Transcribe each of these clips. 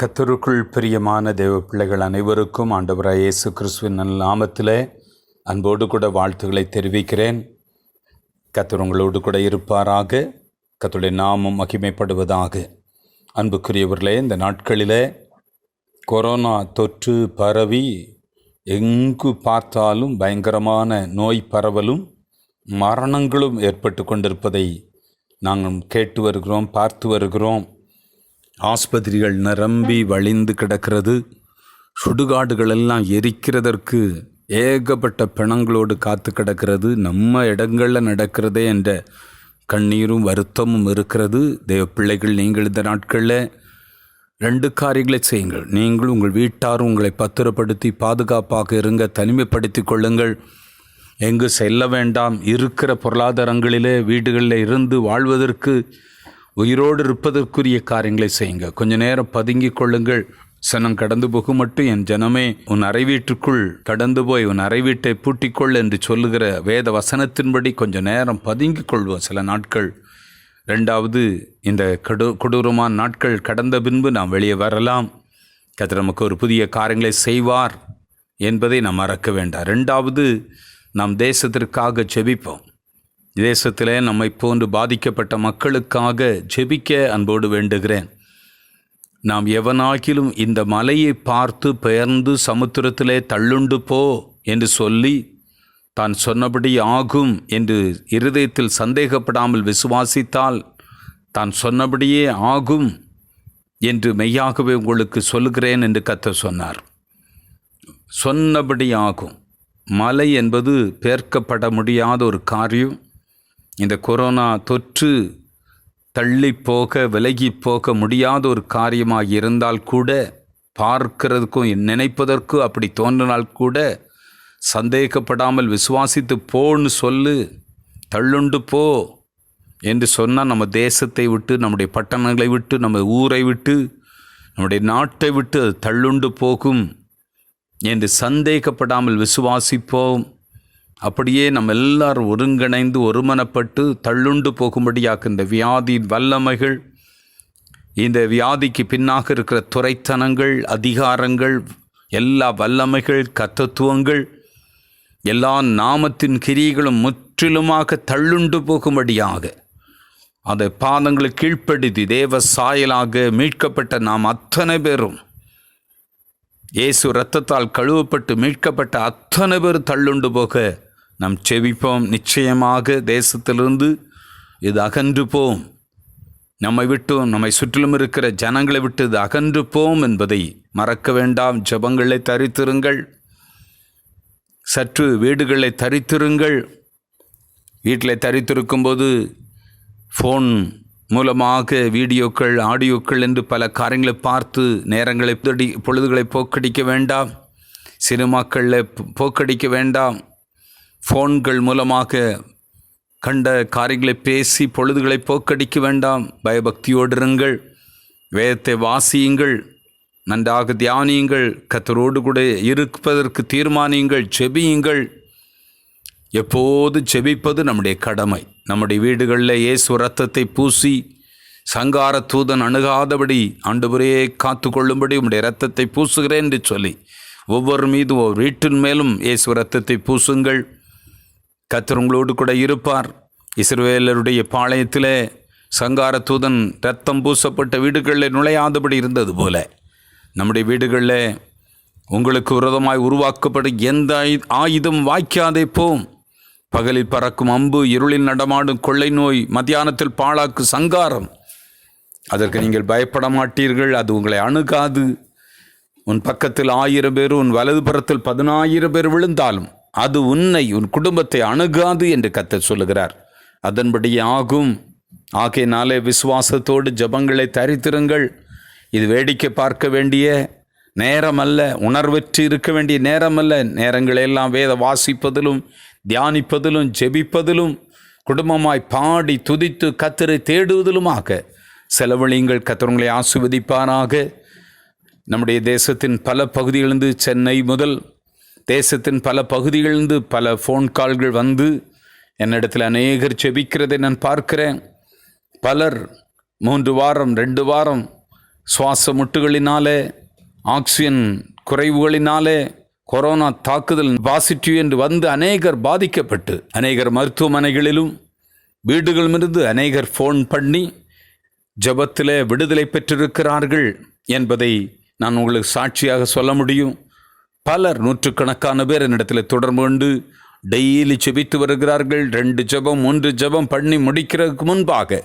கர்த்தருக்குள் பிரியமான தேவ பிள்ளைகள் அனைவருக்கும் ஆண்டவராகிய இயேசு கிறிஸ்துவின் நாமத்திலே அன்போடு கூட வாழ்த்துக்களை தெரிவிக்கிறேன். கர்த்தர் உங்களோடு கூட இருப்பாராக. கர்த்தருடைய நாமம் மகிமைப்படுவதாக. அன்புக்குரியவர்களே, இந்த நாட்களிலே கொரோனா தொற்று பரவி எங்கு பார்த்தாலும் பயங்கரமான நோய் பரவலும் மரணங்களும் ஏற்பட்டு கொண்டிருப்பதை நாங்கள் கேட்டு வருகிறோம், பார்த்து வருகிறோம். ஆஸ்பத்திரிகள் நிரம்பி வழிந்து கிடக்கிறது. சுடுகாடுகள் எல்லாம் எரிக்கிறதற்கு ஏகப்பட்ட பிணங்களோடு காத்து கிடக்கிறது. நம்ம இடங்களில் நடக்கிறதே என்ற கண்ணீரும் வருத்தமும் இருக்கிறது. தேவ பிள்ளைகள், நீங்கள் இந்த நாட்களில் 2 காரியங்களை செய்யுங்கள். நீங்கள் உங்கள் வீட்டாரும் உங்களை பத்திரப்படுத்தி பாதுகாப்பாக இருங்க, தனிமைப்படுத்தி கொள்ளுங்கள். எங்கு செல்ல வேண்டாம். இருக்கிற பொருளாதாரங்களிலே வீடுகளில் இருந்து வாழ்வதற்கு, உயிரோடு இருப்பதற்குரிய காரியங்களை செய்யுங்க. கொஞ்ச நேரம் பதுங்கி கொள்ளுங்கள். சனம் கடந்து போகும் மட்டும் என் ஜனமே உன் அறை வீட்டுக்குள் கடந்து போய் உன் அறை வீட்டை பூட்டிக்கொள் என்று சொல்லுகிற வேத வசனத்தின்படி கொஞ்ச நேரம் பதுங்கி கொள்வோம் சில நாட்கள். 2வது, இந்த கொடூரமான நாட்கள் கடந்த பின்பு நாம் வெளியே வரலாம். கர்த்தர் நமக்கு ஒரு புதிய காரியங்களை செய்வார் என்பதை நாம் மறக்க வேண்டாம். 2வது, நாம் தேசத்திற்காக ஜெபிப்போம். தேசத்திலே நம்மை போன்று பாதிக்கப்பட்ட மக்களுக்காக ஜெபிக்க அன்போடு வேண்டுகிறேன். நாம் எவனாகிலும் இந்த மலையை பார்த்து பெயர்ந்து சமுத்திரத்திலே தள்ளுண்டு போ என்று சொல்லி தான் சொன்னபடி ஆகும் என்று இருதயத்தில் சந்தேகப்படாமல் விசுவாசித்தால் தான் சொன்னபடியே ஆகும் என்று மெய்யாகவே உங்களுக்கு சொல்லுகிறேன் என்று கர்த்தர் சொன்னார். சொன்னபடி ஆகும். மலை என்பது பெயர்க்கப்பட முடியாத ஒரு காரியம். இந்த கொரோனா தொற்று தள்ளி போக விலகி போக முடியாத ஒரு காரியமாக இருந்தால் கூட, பார்க்கிறதுக்கும் நினைப்பதற்கும் அப்படி தோன்றினால் கூட, சந்தேகப்படாமல் விசுவாசித்து போன்னு சொல்லு, தள்ளுண்டு போ என்று சொன்னால் நம்ம தேசத்தை விட்டு, நம்முடைய பட்டணங்களை விட்டு, நம்ம ஊரை விட்டு, நம்முடைய நாட்டை விட்டு அது தள்ளுண்டு போகும் என்று சந்தேகப்படாமல் விசுவாசிப்போம். அப்படியே நம்ம எல்லாரும் ஒருங்கிணைந்து ஒருமனப்பட்டு தள்ளுண்டு போகும்படியாக இந்த வியாதியின் வல்லமைகள், இந்த வியாதிக்கு பின்னாக இருக்கிற துரைத்தனங்கள், அதிகாரங்கள், எல்லா வல்லமைகள், கர்த்தத்துவங்கள், எல்லா நாமத்தின் கிரியைகளும் முற்றிலுமாக தள்ளுண்டு போகும்படியாக அதை பாதங்களை கீழ்ப்படுத்தி தேவ சாயலாக மீட்கப்பட்ட நாம் அத்தனை பேரும், இயேசு இரத்தத்தால் கழுவப்பட்டு மீட்கப்பட்ட அத்தனை பேர் தள்ளுண்டு போக நாம் செபிப்போம். நிச்சயமாக தேசத்திலிருந்து இது அகன்று போம். நம்மை விட்டும் நம்மை சுற்றிலும் இருக்கிற ஜனங்களை விட்டு இது அகன்று போம் என்பதை மறக்க வேண்டாம். ஜெபங்களை தரித்திருங்கள். சற்று வீடுகளை தரித்திருங்கள். வீட்டில் தரித்திருக்கும்போது ஃபோன் மூலமாக வீடியோக்கள், ஆடியோக்கள் என்று பல காரியங்களை பார்த்து நேரங்களை பொழுதுகளை போக்கடிக்க வேண்டாம். சினிமாக்களில் போக்கடிக்க வேண்டாம். ஃபோன்கள் மூலமாக கண்ட காரியங்களை பேசி பொழுதுகளை போக்கடிக்க வேண்டாம். பயபக்தியோடு இருங்கள். வேதத்தை வாசியுங்கள். நன்றாக தியானியுங்கள். கர்த்தரோடு கூட இருப்பதற்கு தீர்மானியுங்கள். ஜெபியுங்கள். எப்போது ஜெபிப்பது நம்முடைய கடமை. நம்முடைய வீடுகளில் இயேசு இரத்தத்தை பூசி சங்கார தூதன் அணுகாதபடி ஆண்டவரே காத்து கொள்ளும்படி உம்முடைய இரத்தத்தை பூசுகிறேன் என்று சொல்லி ஒவ்வொரு மீதும் ஒவ்வொரு வீட்டின் மேலும் இயேசு இரத்தத்தை பூசுங்கள். கர்த்தர் உங்களோடு கூட இருப்பார். இஸ்ரவேலருடைய பாளையத்திலே சங்கார தூதன் இரத்தம் பூசப்பட்ட வீடுகளில் நுழையாதபடி இருந்தது போல நம்முடைய வீடுகளில் உங்களுக்கு விரோதமாய் உருவாக்கப்படும் எந்த ஆயுதம் வாய்க்காதே போம். பகலில் பறக்கும் அம்பு, இருளில் நடமாடும் கொள்ளை நோய், மத்தியானத்தில் பாழாக்கு சங்காரம், அதற்கு நீங்கள் பயப்பட மாட்டீர்கள். அது உங்களை அணுகாது. உன் பக்கத்தில் 1000 பேர், உன் வலது புறத்தில் 10,000 பேர் விழுந்தாலும் அது உன்னை, உன் குடும்பத்தை அணுகாது என்று கர்த்தர் சொல்லுகிறார். அதன்படி ஆகும். ஆகையினாலே விசுவாசத்தோடு ஜெபங்களை தரித்திருங்கள். இது வேடிக்கை பார்க்க வேண்டிய நேரம் அல்ல. உணர்வற்று இருக்க வேண்டிய நேரம் அல்ல. நேரங்களெல்லாம் வேத வாசிப்பதிலும், தியானிப்பதிலும், ஜெபிப்பதிலும், குடும்பமாய் பாடி துதித்து கர்த்தரை தேடுவதிலுமாக செலவழியுங்கள். கர்த்தர் உங்களை ஆசீர்வதிப்பாராக. நம்முடைய தேசத்தின் பல பகுதிகளிலிருந்து, சென்னை முதல் தேசத்தின் பல பகுதிகளிலிருந்து பல ஃபோன் கால்கள் வந்து என்னிடத்தில் அநேகர் ஜெபிக்கிறதை நான் பார்க்கிறேன். பலர் 3 வாரம் 2 வாரம் சுவாச முட்டுகளினாலே, ஆக்சிஜன் குறைவுகளினாலே, கொரோனா தாக்குதல் பாசிட்டிவ் என்று வந்து அநேகர் பாதிக்கப்பட்டு, அநேகர் மருத்துவமனைகளிலும் வீடுகளிலிருந்து அநேகர் ஃபோன் பண்ணி ஜெபத்திலே விடுதலை பெற்றிருக்கிறார்கள் என்பதை நான் உங்களுக்கு சாட்சியாக சொல்ல முடியும். பலர் நூற்றுக்கணக்கான பேர் என்னிடத்தில் தொடர்பு கொண்டு டெய்லி ஜெபித்து வருகிறார்கள். 2 ஜெபம் 3 ஜெபம் பண்ணி முடிக்கிறதுக்கு முன்பாக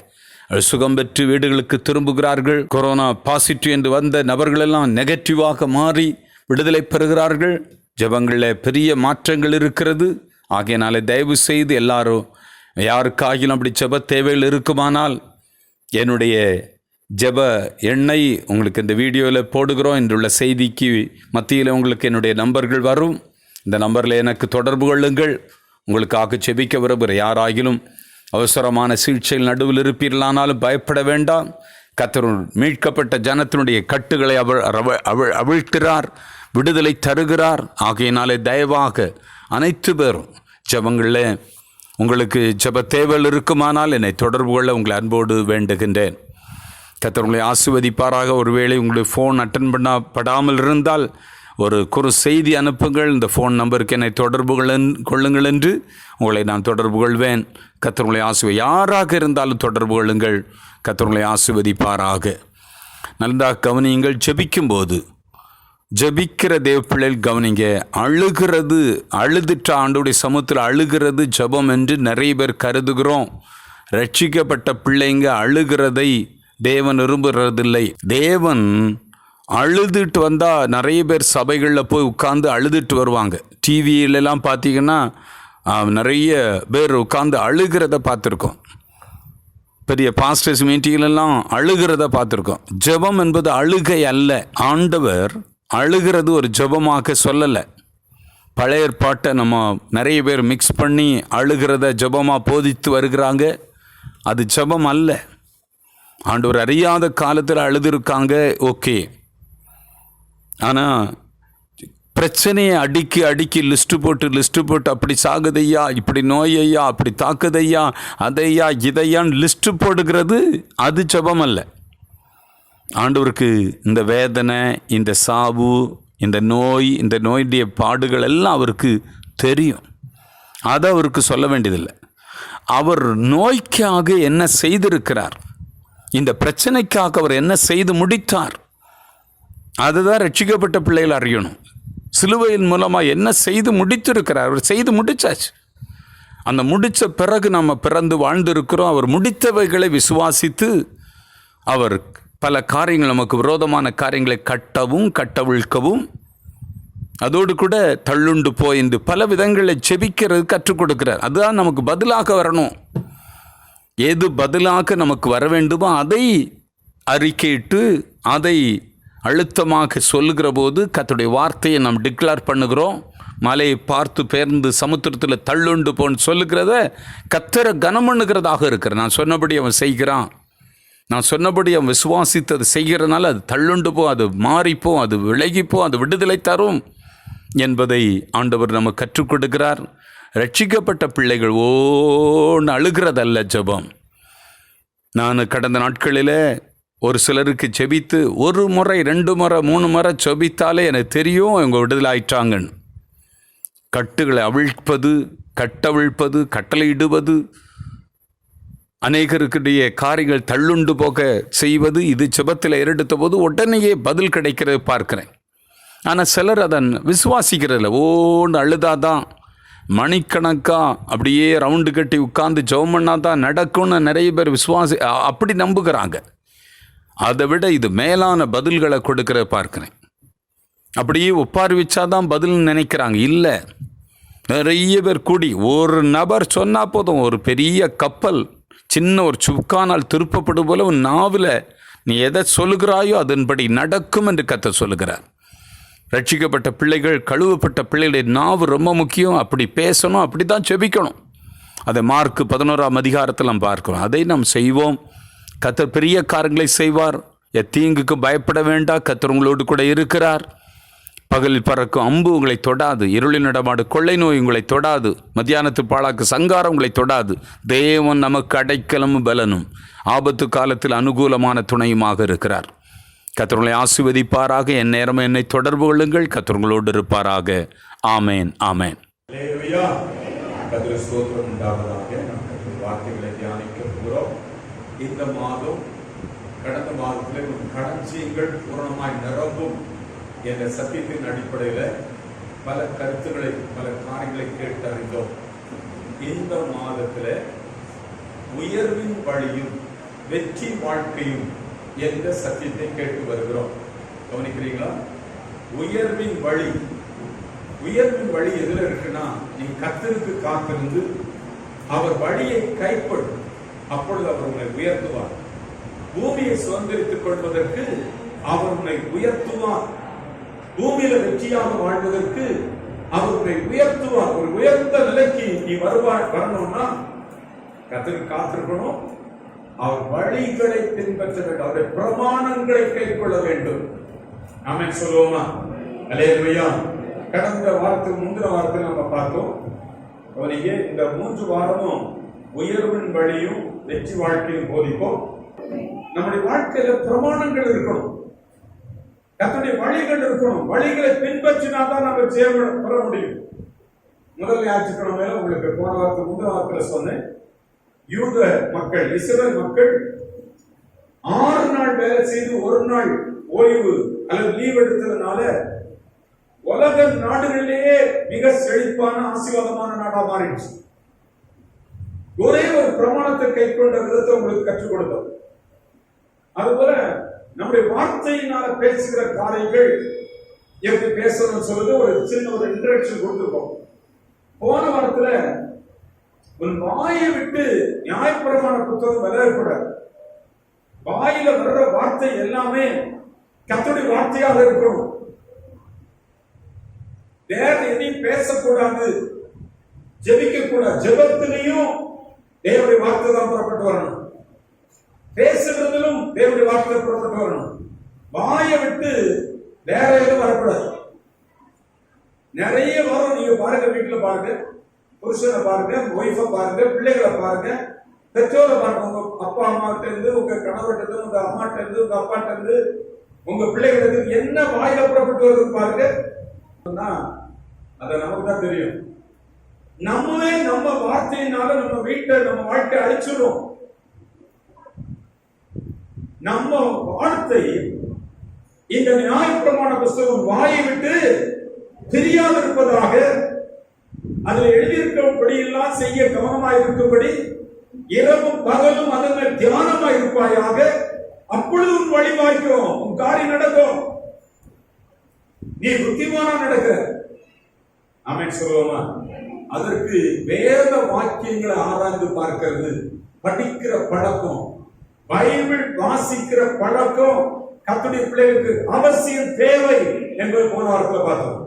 சுகம் பெற்று வீடுகளுக்கு திரும்புகிறார்கள். கொரோனா பாசிட்டிவ் என்று வந்த நபர்களெல்லாம் நெகட்டிவாக மாறி விடுதலை பெறுகிறார்கள். ஜெபங்களில் பெரிய மாற்றங்கள் இருக்கிறது. ஆகையினாலே தயவு செய்து எல்லாரும் யாருக்காகிலும் அப்படி ஜெப தேவைகள் இருக்குமானால் என்னுடைய ஜெப எண்ணை உங்களுக்கு இந்த வீடியோவில் போடுகிறோம். இன்றுள்ள செய்திக்கு மத்தியில் உங்களுக்கு என்னுடைய நம்பர்கள் வரும். இந்த நம்பரில் எனக்கு தொடர்பு கொள்ளுங்கள். உங்களுக்காக ஜெபிக்க விரும்புகிற யாராகிலும் அவசரமான சிகிச்சையில் நடுவில் இருப்பீர்களானாலும் பயப்பட வேண்டாம். கர்த்தர் மீட்கப்பட்ட ஜனத்தினுடைய கட்டுகளை அவிழ்க்கிறார், விடுதலை தருகிறார். ஆகையினாலே தயவாக அனைத்து பேரும் ஜெபங்களில் உங்களுக்கு ஜெப தேவைகள் இருக்குமானால் என்னை தொடர்பு கொள்ள உங்களை அன்போடு வேண்டுகின்றேன். கர்த்தர் உங்களை ஆசீர்வதிப்பாராக. ஒருவேளை உங்களுக்கு ஃபோன் அட்டன் பண்ணப்படாமல் இருந்தால் ஒரு குறு செய்தி அனுப்புங்கள். இந்த ஃபோன் நம்பருக்கு என்னை தொடர்பு கொள்ளுங்கள் என்று உங்களை நான் தொடர்பு கொள்வேன். கர்த்தர் உங்களை யாராக இருந்தாலும் தொடர்பு கொள்ளுங்கள். கர்த்தர் உங்களை ஆசீர்வதிப்பாராக. நன்றாக கவனியுங்கள். ஜெபிக்கும்போது ஜெபிக்கிற தேவ பிள்ளைகள் கவனிங்க. அழுதுட்ட ஆண்டோடைய சமூகத்தில் அழுகிறது ஜெபம் என்று நிறைய பேர் கருதுகிறோம். ரட்சிக்கப்பட்ட பிள்ளைங்க அழுகிறதை தேவன் விரும்புகிறதில்லை. தேவன் அழுதுட்டு வந்தால் நிறைய பேர் சபைகளில் போய் உட்கார்ந்து அழுதுட்டு வருவாங்க. டிவியிலெல்லாம் பார்த்தீங்கன்னா நிறைய பேர் உட்கார்ந்து அழுகிறத பார்த்துருக்கோம். பெரிய பாஸ்டர்ஸ் மீட்டிங்லெல்லாம் அழுகிறத பார்த்துருக்கோம். ஜெபம் என்பது அழுகை அல்ல. ஆண்டவர் அழுகிறது ஒரு ஜெபமாக சொல்லலை. பழைய ஏற்பாட்டை நம்ம நிறைய பேர் மிக்ஸ் பண்ணி அழுகிறத ஜெபமாக போதித்து வருகிறாங்க. அது ஜெபம் அல்ல. ஆண்டவர் அறியாத காலத்தில் அழுதுருக்காங்க, ஓகே. ஆனால் பிரச்சனையை அடுக்கி லிஸ்ட்டு போட்டு அப்படி சாகுதையா, இப்படி நோயையா, அப்படி தாக்குதையா, அதையா இதையான்னு லிஸ்ட்டு போடுகிறது அது ஜெபம் அல்ல. ஆண்டவருக்கு இந்த வேதனை, இந்த சாவு, இந்த நோயுடைய பாடுகள் எல்லாம் அவருக்கு தெரியும். அதை அவருக்கு சொல்ல வேண்டியதில்லை. அவர் நோய்க்காக என்ன செய்திருக்கிறார், இந்த பிரச்சனைக்காக அவர் என்ன செய்து முடித்தார், அதுதான் ரட்சிக்கப்பட்ட பிள்ளைகள் அறியணும். சிலுவையின் மூலமாக என்ன செய்து முடித்திருக்கிறார், அவர் செய்து முடித்தாச்சு. அந்த முடித்த பிறகு நம்ம பிறந்து வாழ்ந்திருக்கிறோம். அவர் முடித்தவைகளை விசுவாசித்து அவர் பல காரியங்கள், நமக்கு விரோதமான காரியங்களை கட்டவிழ்க்கவும் அதோடு கூட தள்ளுண்டு போயின்று பல விதங்களில் செபிக்கிறது கற்றுக் கொடுக்கிறார். அதுதான் நமக்கு பதிலாக வரணும். எது பதிலாக நமக்கு வர வேண்டுமோ அதை அறிக்கையிட்டு அதை அழுத்தமாக சொல்லுகிற போது கர்த்தருடைய வார்த்தையை நாம் டிக்ளேர் பண்ணுகிறோம். மலையை பார்த்து பெயர்ந்து சமுத்திரத்தில் தள்ளுண்டு போன்னு சொல்லுகிறத கர்த்தரை கனம் பண்ணுகிறதாக இருக்கிற. நான் சொன்னபடி அவன் செய்கிறான், நான் சொன்னபடி அவன் விசுவாசித்து அது செய்கிறனால அது தள்ளுண்டு போ, அது மாறிப்போ, அது விலகிப்போ, அது விடுதலை தரும் என்பதை ஆண்டவர் நமக்கு கற்றுக் கொடுக்கிறார். ரட்சிக்கப்பட்ட பிள்ளைகள் ஓன்னு அழுகிறதல்ல ஜெபம். நான் கடந்த நாட்களில் ஒரு சிலருக்கு ஜெபித்து 1 முறை 2 முறை 3 முறை ஜெபித்தாலே எனக்கு தெரியும் இவங்க விடுதலை ஆயிட்டாங்கன்னு. கட்டுகளை அவிழ்ப்பது, கட்டவிழ்ப்பது, கட்டளையிடுவது, அநேகருக்குடைய காரியங்கள் தள்ளுண்டு போக செய்வது, இது ஜெபத்தில் ஏறெடுத்த போது உடனேயே பதில் கிடைக்கிறது பார்க்கிறேன். ஆனால் சிலர் அதன் விசுவாசிக்கிறதில்ல. ஓன்னு அழுதாதான், மணிக்கணக்காக அப்படியே ரவுண்டு கட்டி உட்கார்ந்து ஜெபம் பண்ணாதான் நடக்கும்னு நிறைய பேர் அப்படி நம்புகிறாங்க. அதை விட இது மேலான பதில்களை கொடுக்கிற பார்க்கிறேன். அப்படியே ஒப்பாரி வச்சாதான் பதில்னு நினைக்கிறாங்க. இல்லை, நிறைய பேர் கூடி ஒரு நபர் சொன்னால் போதும், ஒரு பெரிய கப்பல் சின்ன ஒரு சுக்கானால் திருப்பப்படும் போல உன் நாவில் நீ எதை சொல்லுகிறாயோ அதன்படி நடக்கும் என்று கர்த்தர் சொல்லுகிறார். ரட்சிக்கப்பட்ட பிள்ளைகள், கழுவப்பட்ட பிள்ளைகளுடைய நாவு ரொம்ப முக்கியம். அப்படி பேசணும், அப்படி தான் ஜெபிக்கணும். அதை மார்க் 11ஆம் அதிகாரத்தில் நாம் பார்க்கிறோம். அதை நாம் செய்வோம். கர்த்தர் பெரிய காரியங்களை செய்வார். தீங்குக்கு பயப்பட வேண்டாம், கர்த்தர் உங்களோடு கூட இருக்கிறார். பகலில் பறக்கும் அம்பு உங்களை தொடாது, இருளில் நடமாடு கொள்ளை நோய் உங்களை தொடாது, மத்தியானத்து பாழாக்கு சங்காரம் உங்களை தொடாது. தேவன் நமக்கு அடைக்கலமும் பலனும் ஆபத்து காலத்தில் அனுகூலமான துணையுமாக இருக்கிறார். கர்த்தர் உங்களை ஆசீர்வதிப்பாராக. என் நேரம் என்னை தொடர்பு கொள்ளுங்கள். கர்த்தர் உங்களோடு இருப்பாராக. ஆமேன், ஆமேன். ஸ்தோத்திரம் உண்டாவதாக. நாம் வார்த்தைகளை தியானிக்க போகிறோம். இந்த மாதம் கடந்த மாதத்தில் களஞ்சியங்கள் பூரணமாய் நிரம்பும் என்ற சத்தியத்தின் அடிப்படையில் பல கருத்துக்களை, பல காரியங்களை கேட்டறிந்தோம். இந்த மாதத்தில் உயர்வின் வழியும் வெற்றி வாழ்க்கையும் என்ற சத்தியத்தை கேட்டு வருகிறோம். கவனிக்கிறீங்களா? உயர்வின் வழி. உயர்வின் வழி எதுல இருக்குன்னா, நீ கர்த்தருக்கு காத்திருந்து அவர் வழியை கைப்படும், அப்பொழுது அவர் உன்னை உயர்த்துவார். பூமியை சுதந்திரித்துக் கொள்வதற்கு அவர் உன்னை உயர்த்துவார். பூமியில வெற்றியாக வாழ்வதற்கு அவர் உன்னை உயர்த்துவார். ஒரு உயர்ந்த நிலைக்கு நீ வரணும்னா கர்த்தருக்கு காத்திருக்கணும். அவர் வழிகளை பின்பற்ற வேண்டும். அவருடைய பிரமாணங்களை கைக்கொள்ள வேண்டும். ஆமென் சொல்லுவோமா? அல்லேலூயா. கடந்த வாரத்துக்கு முந்தின வாரத்தில் நம்ம பார்த்தோம். இந்த 3 வாரமும் உயர்வின் வழியும் வெற்றி வாழ்க்கையும் போதிப்போம். நம்முடைய வாழ்க்கையில பிரமாணங்கள் இருக்கணும், கர்த்தருடைய வழிகள் இருக்கணும். வழிகளை பின்பற்றினாதான் நம்ம ஜெயம் பெற முடியும். முதல் ஞாயிற்றுக்கிழமையில உங்களுக்கு போன வாரத்துக்கு முந்தின வாரத்தில் சொன்னேன். யூத மக்கள், இஸ்ரவேல் மக்கள் 6 நாள் வேலை செய்து 1 நாள் ஓய்வு அல்லது லீவ் எடுத்ததுனால உலக நாடுகளிலேயே மிக செழிப்பான ஆசீர்வாதமான நாடா மாறிடுச்சு. ஒரே ஒரு பிரமாணத்தை கைக்கொண்ட விதத்தை உங்களுக்கு கற்றுக் கொடுத்தோம். அதுபோல நம்முடைய வார்த்தையினால பேசுகிற காரியங்கள் எப்படி பேசணும்னு சொல்றது ஒரு சின்ன ஒரு இன்ட்ரடக்ஷன் கொடுத்துருக்கோம். போன வாரத்துல உன் வாயை விட்டு நியாயப்பிரமாண புத்தகம் விளையாடக்கூடாது. வாயில வர்ற வார்த்தை எல்லாமே கர்த்தருடைய வார்த்தையாக இருக்கணும். வேற எதையும் பேசக்கூடாது, ஜெபிக்க கூடாது. ஜெபத்திலையும் தேவனுடைய வார்த்தை தான் புறப்பட்டு வரணும். பேசுறதிலும் தேவனுடைய வார்த்தை புறப்பட்டு வரணும். வாயை விட்டு வேற எதுவும் வரக்கூடாது. நிறைய வரும். நீங்க பாருங்க, வீட்டுல பாருங்க, புருஷனை பாருங்க, ஒய்ஃபை பாருங்க, பிள்ளைகளை பாருங்க, பெற்றோரை பாருங்க. உங்க அப்பா அம்மாட்ட இருந்து, உங்க கணவர்கிட்ட இருந்து, உங்க அம்மாட்ட இருந்து, உங்க அப்பாட்ட இருந்து, உங்க பிள்ளைகளுக்கு என்ன வாயில புறப்பட்டு வருது பாருங்க. அது நமக்கு தான் தெரியும். நம்மளே நம்ம வார்த்தையினால நம்ம வீட்டை, நம்ம வாழ்க்கை அழிச்சிடும். நம்ம வார்த்தை இந்த நியாயப்பிரமாண புஸ்தகம் வாயை விட்டு பிரியாது இருப்பதாக, அதில் எழுதியிருக்கிறபடி எல்லாம் செய்ய கவனமாக இருக்கும்படி இரவும் பகலும் அதன் தியானமாக இருப்பாயாக. அப்பொழுது உன் வழி வாய்க்கும், உன் காரியம் நடக்கும், நீ புத்திமானா நடக்கிற. ஆமென் சொல்லுவோமா? அதற்கு வேத வாக்கியங்களை ஆராய்ந்து பார்க்கிறது, படிக்கிற பழக்கம், பைபிள் வாசிக்கிற பழக்கம் கர்த்தருடைய பிள்ளைகளுக்கு அவசியம், தேவை என்பது போன வாரத்தில் பார்த்தோம்.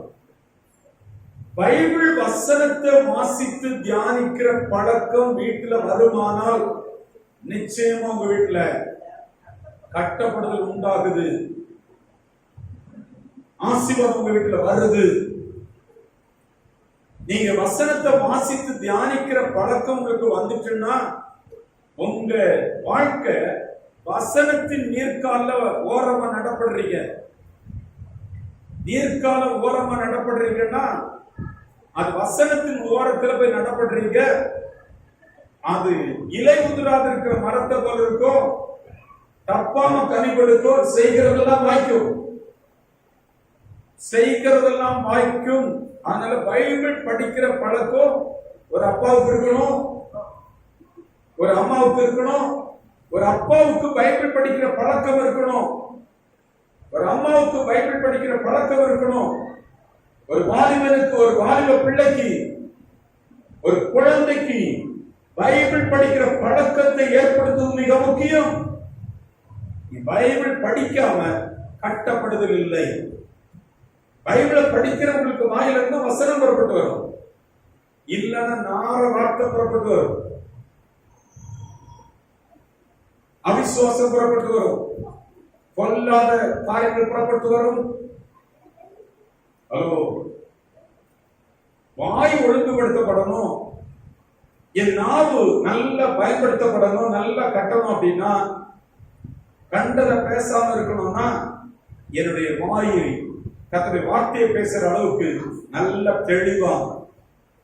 பைபிள் வசனத்தை வாசித்து தியானிக்கிற பழக்கம் வீட்டுல வருமானால் நிச்சயமா உங்க வீட்டுல கட்டப்படுதல் உண்டாகுது, ஆசீர்வாதம் உங்க வீட்டுல வருது. நீங்க வசனத்தை வாசித்து தியானிக்கிற பழக்கம் உங்களுக்கு வந்துச்சுன்னா உங்க வாழ்க்கை வசனத்தின் நீர்கால ஓரமா நடப்படுறீங்க. நீர்கால ஓரமா நடப்படுறீங்கன்னா அது வசனத்தின் ஓரத்துல போய் நடப்படுறீங்க. அது இலை உதிராது இருக்கிற மரத்தை போல இருக்கும், தப்பாம கனி கொடுக்கும், செய்கிறதெல்லாம் வாய்க்கும், செய்கிறதெல்லாம் வாய்க்கும். அதனால பைபிள் படிக்கிற பழக்கம் ஒரு அப்பாவுக்கு இருக்கணும், ஒரு அம்மாவுக்கு இருக்கணும். ஒரு அப்பாவுக்கு பைபிள் படிக்கிற பழக்கம் இருக்கணும், ஒரு அம்மாவுக்கு பைபிள் படிக்கிற பழக்கம் இருக்கணும். ஒரு வாலிபனுக்கு, ஒரு வாலிப பிள்ளைக்கு, ஒரு குழந்தைக்கு பைபிள் படிக்கிற பழக்கத்தை ஏற்படுத்துவது மிக முக்கியம். பைபிள் படிக்காம கட்டப்படுதல் இல்லை. பைபிளை படிக்கிறவங்களுக்கு வாயில இருந்து வசனம் புறப்பட்டு வரும், இல்லைன்னா நார வார்த்தை புறப்பட்டு வரும், அவிசுவாசம் புறப்பட்டு வரும், கொல்லாத காரியங்கள் புறப்பட்டு வரும். ஹலோ, வாய் ஒழுங்குபடுத்தப்படணும், என் நாவு நல்லா பயன்படுத்தப்படணும், நல்லா கட்டணும். அப்படின்னா கண்டதை பேசாம இருக்கணும்னா என்னுடைய வாயை கர்த்தருடைய வார்த்தையை பேசுற அளவுக்கு நல்ல தெளிவா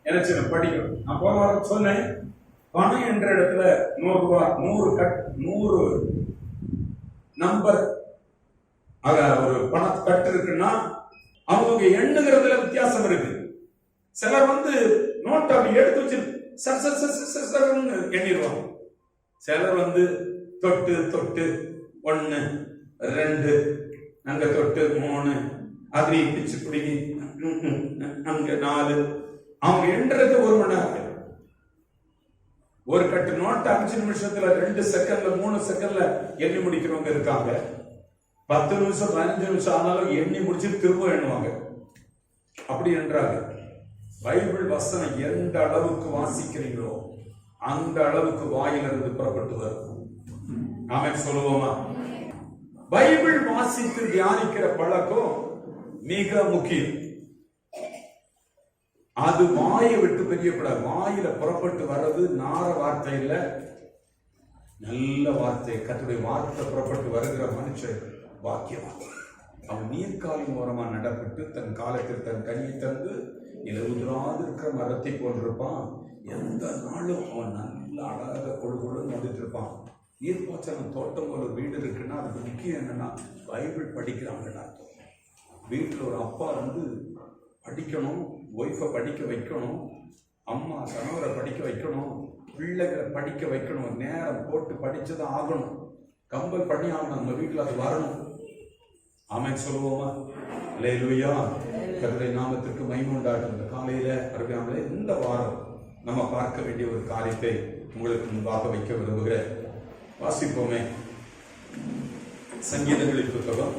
எனக்கு படிக்கணும். நான் போன வாரம் சொன்னேன், பணம் என்ற இடத்துல 100 ரூபாய் 100 நம்பர் ஒரு கட்டு இருக்குன்னா அவங்க எண்ணுகிறதுல வித்தியாசம் இருக்கு. சிலர் நோட் அப்படி எடுத்து வச்சு எண்ணிடுவாங்க. சிலர் தொட்டு தொட்டு 1 2 அங்க தொட்டு 3 அப்படி பிச்சு பிடிங்கி அங்க 4 அவங்க எண்ணுறது 1 மணி நேரம். ஒரு கட்டு நோட்டு 5 நிமிஷத்துல 2 செகண்ட்ல 3 செகண்ட்ல எண்ணி முடிக்கிறவங்க இருக்காங்க. 10 நிமிஷம் 15 நிமிஷம் ஆனாலும் எண்ணி முடிச்சு திரும்ப எண்ணுவாங்க. அப்படி என்றாங்க. பைபிள் வசனம் எந்த அளவுக்கு வாசிக்கிறீங்களோ அந்த அளவுக்கு வாயிலிருந்து புறப்பட்டு வரும். ஆமென் சொல்லுவோமா? பைபிள் வாசித்து தியானிக்கிற பழக்கம் மிக முக்கியம். அது வாயை விட்டு பெரியக்கூடாது. வாயில புறப்பட்டு வர்றது நார வார்த்தை இல்ல, நல்ல வார்த்தை. கர்த்தருடைய வார்த்தை புறப்பட்டு வருகிற மனுஷன் பாக்கியவான். அவன் நீர்க்காலின் ஓரமா நடப்பட்டு தன் காலத்தில் தன் கனியை தந்து இலவுதிராது இருக்கிற மரத்தை போன்றிருப்பான். எந்த நாளும் அவன் நல்ல அழகாக கொழுகுடன் வந்துட்டு இருப்பான். நீர்ப்பாய்ச்சல் தோட்டம் போல ஒரு வீடு இருக்குன்னா அதுக்கு முக்கியம் என்னன்னா பைபிள் படிக்கிறாங்கன்னு அர்த்தம். வீட்டில் ஒரு அப்பா படிக்கணும், ஒய்ஃபை படிக்க வைக்கணும், அம்மா கணவரை படிக்க வைக்கணும், பிள்ளைகளை படிக்க வைக்கணும். நேரம் போட்டு படிச்சுதான் ஆகணும், கம்பல் பண்ணி ஆகணும். நம்ம வீட்டில் அது வரணும். ஆமென் சொல்லுவோமா? அல்லேலூயா. கர்த்தருடைய நாமத்திற்கு மகிமை உண்டாகட்டும். இந்த காலையில அருமையானவர்களே, இந்த வாரம் நம்ம பார்க்க வேண்டிய ஒரு காரியத்தை உங்களுக்கு முன்பாக வைக்க விரும்புகிறேன். வாசிப்போமே. சங்கீதங்களின் புத்தகம்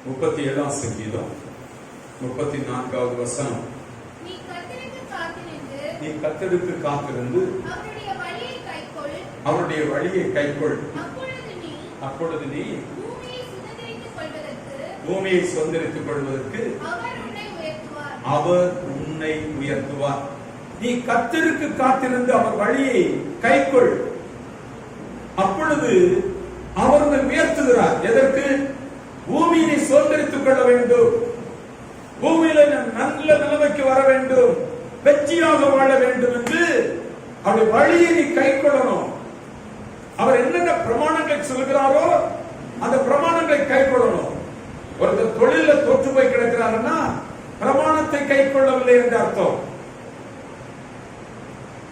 37ஆம் சங்கீதம் 34வது வசனம். நீ கர்த்தருக்கு காத்திருந்து அவருடைய வழியை கைக்கொள். அப்பொழுது நீ பூமியை சுதந்திரித்துக் கொள்வதற்கு அவர் உன்னை உயர்த்துவார். நீ கர்த்தருக்கு காத்திருந்து அவர் வழியை கைக்கொள். அப்பொழுது அவர் உன்னை உயர்த்துகிறார். எதற்கு? பூமியை சுதந்திரித்துக் கொள்ள வேண்டும், பூமியில நல்ல நிலைமைக்கு வர வேண்டும், வெற்றியாக வாழ வேண்டும் என்று அவருடைய வழியை நீ கைக்கொள்ளணும். அவர் என்னென்ன பிரமாணங்கள் சொல்கிறாரோ அந்த பிரமாணங்களை கைக்கொள்ளணும். ஒருத்தர் தொழில தோற்று போய் கிடக்கிறாருன்னா பிரமாணத்தை கைக்கொள்ளவில்லை என்று அர்த்தம்.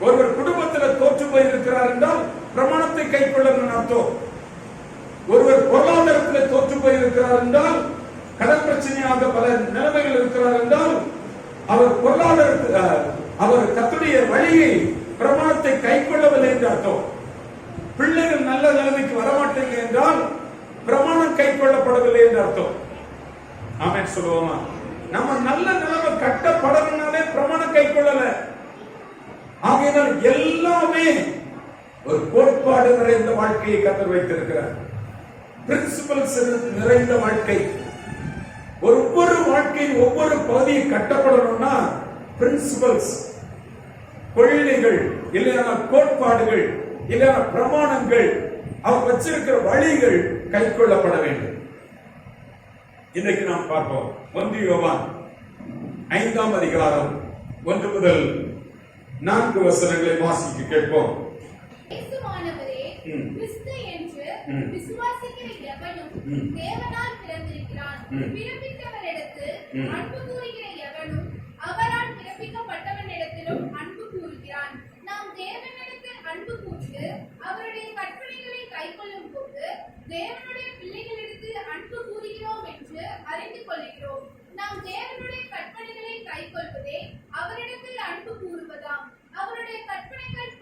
ஒருவர் குடும்பத்தில் தோற்று போய் இருக்கிறார் என்றால் பிரமாணத்தை கைக்கொள்ளணும் அர்த்தம். ஒருவர் பொருளாதாரத்தில் தோற்று போய் இருக்கிறார் என்றால், கடன் பிரச்சனையாக பல நிலைமைகள் இருக்கிறார் என்றால் அவர் அவர் கர்த்தருடைய வழியை பிரமாணத்தை கைக்கொள்ளவில்லை என்று அர்த்தம். பிள்ளைகள் நல்ல நிலைமைக்கு வரமாட்டீங்க என்றால் பிரமாணம் கைக்கொள்ளப்படவில்லை என்று அர்த்தம். ஆமென் சொல்லுவோமா? நம்ம நல்ல நிலைமை கட்டப்படணும்னாலே பிரமாணம் கைக்கொள்ளல. ஆகையினால் எல்லாமே ஒரு கோட்பாடு நிறைந்த வாழ்க்கையை கர்த்தர் வைத்திருக்கிறார். பிரின்சிபல்ஸ் நிறைந்த வாழ்க்கை. ஒவ்வொரு வாழ்க்கையின் ஒவ்வொரு பகுதியை கட்டப்படணும்னா பிரின்சிபல்ஸ், கொள்கைகள், இல்லையான கோட்பாடுகள், இல்லையான பிரமாணங்கள், அவர் வச்சிருக்கிற வழிகள் கைக்கொள்ளப்பட வேண்டும். இன்னைக்கு நாம் பார்ப்போம் 1 யோவான் 5ஆம் அதிகாரம் 1 முதல் 4 வசனங்களை வாசிக்க கேட்போம். கிறிஸ்து என்று விசுவாசிக்கிற எவனும் தேவனால் பிறந்திருக்கிறான். பிறப்பித்தவரிடத்தில் அன்பு கூறுகிற எவனும் அவரால் பிறப்பிக்கப்பட்டவனிடத்திலும் அன்பு கூறுகிறான். நாம் தேவனிடத்தில் அன்பு கூர்ந்து அவருடைய கற்பனைகளை கைக்கொள்ளும் போது தேவனுடைய பிள்ளைகளிடத்தில் அன்பு கூறுகிறோம் என்று அறிந்து கொள்கிறோம். நாம் தேவனுடைய கற்பனைகளை கைக்கொள்வதே அவரிடத்தில் அன்பு கூறுவதாம். அவருடைய கற்பனைகள்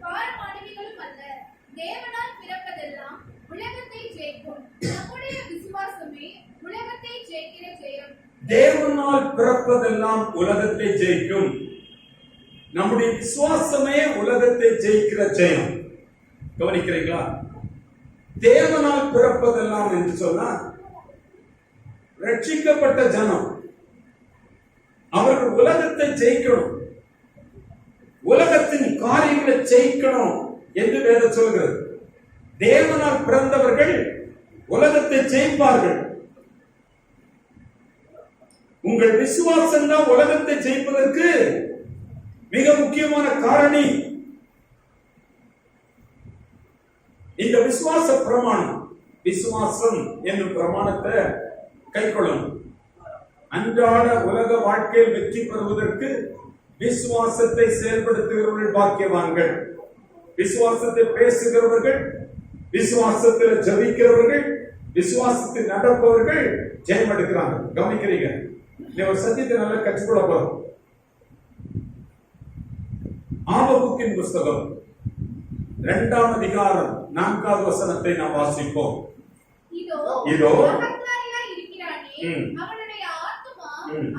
பாரமானவைகளும் அல்ல. தேவனால் பிறப்பதெல்லாம் உலகத்தை ஜெயிக்கும். நம்முடைய விசுவாசமே உலகத்தை ஜெயிக்கிற ஜெயம். தேவனால் பிறப்பதெல்லாம் உலகத்தை ஜெயிக்கும். நம்முடைய விசுவாசமே உலகத்தை ஜெயிக்கிற ஜெயம். கவனிக்கிறீங்களா? தேவனால் பிறப்பதெல்லாம் என்று சொன்னா ரட்சிக்கப்பட்ட ஜனம் அவர்கள் உலகத்தை ஜெயிக்கணும், உலகத்தின் காரியங்களை ஜெயிக்கணும் என்று வேதம் சொல்கிறது. தேவனால் பிறந்தவர்கள் உலகத்தை ஜெயிப்பார்கள். உங்கள் விசுவாசம் தான் உலகத்தை ஜெயிப்பதற்கு மிக முக்கியமான காரணி. இந்த விசுவாச பிரமாணம், விசுவாசம் என்னும் பிரமாணத்தை கைக்கொள்ளணும். அன்றாட உலக வாழ்க்கையில் வெற்றி பெறுவதற்கு விசுவாசத்தை செயல்படுத்துகிறவர்கள் பாக்கியவான்கள். விசுவாசத்தை பேசுகிறவர்கள், விசுவாசத்தில் ஜெபிக்கிறவர்கள், விசுவாசத்தில் நடப்பவர்கள் ஜெயம் எடுக்கிறாங்க. கவனிக்கிறீங்க? நீ ஒரு சத்தியத்தை நல்லா கற்றுக்கொள்ள போறோம். ஆபகுக்கின் புஸ்தகம் 2ஆம் அதிகாரம் 4வது வசனத்தை நாம் வாசிப்போம். இதோ அவனுடைய ஆத்துமா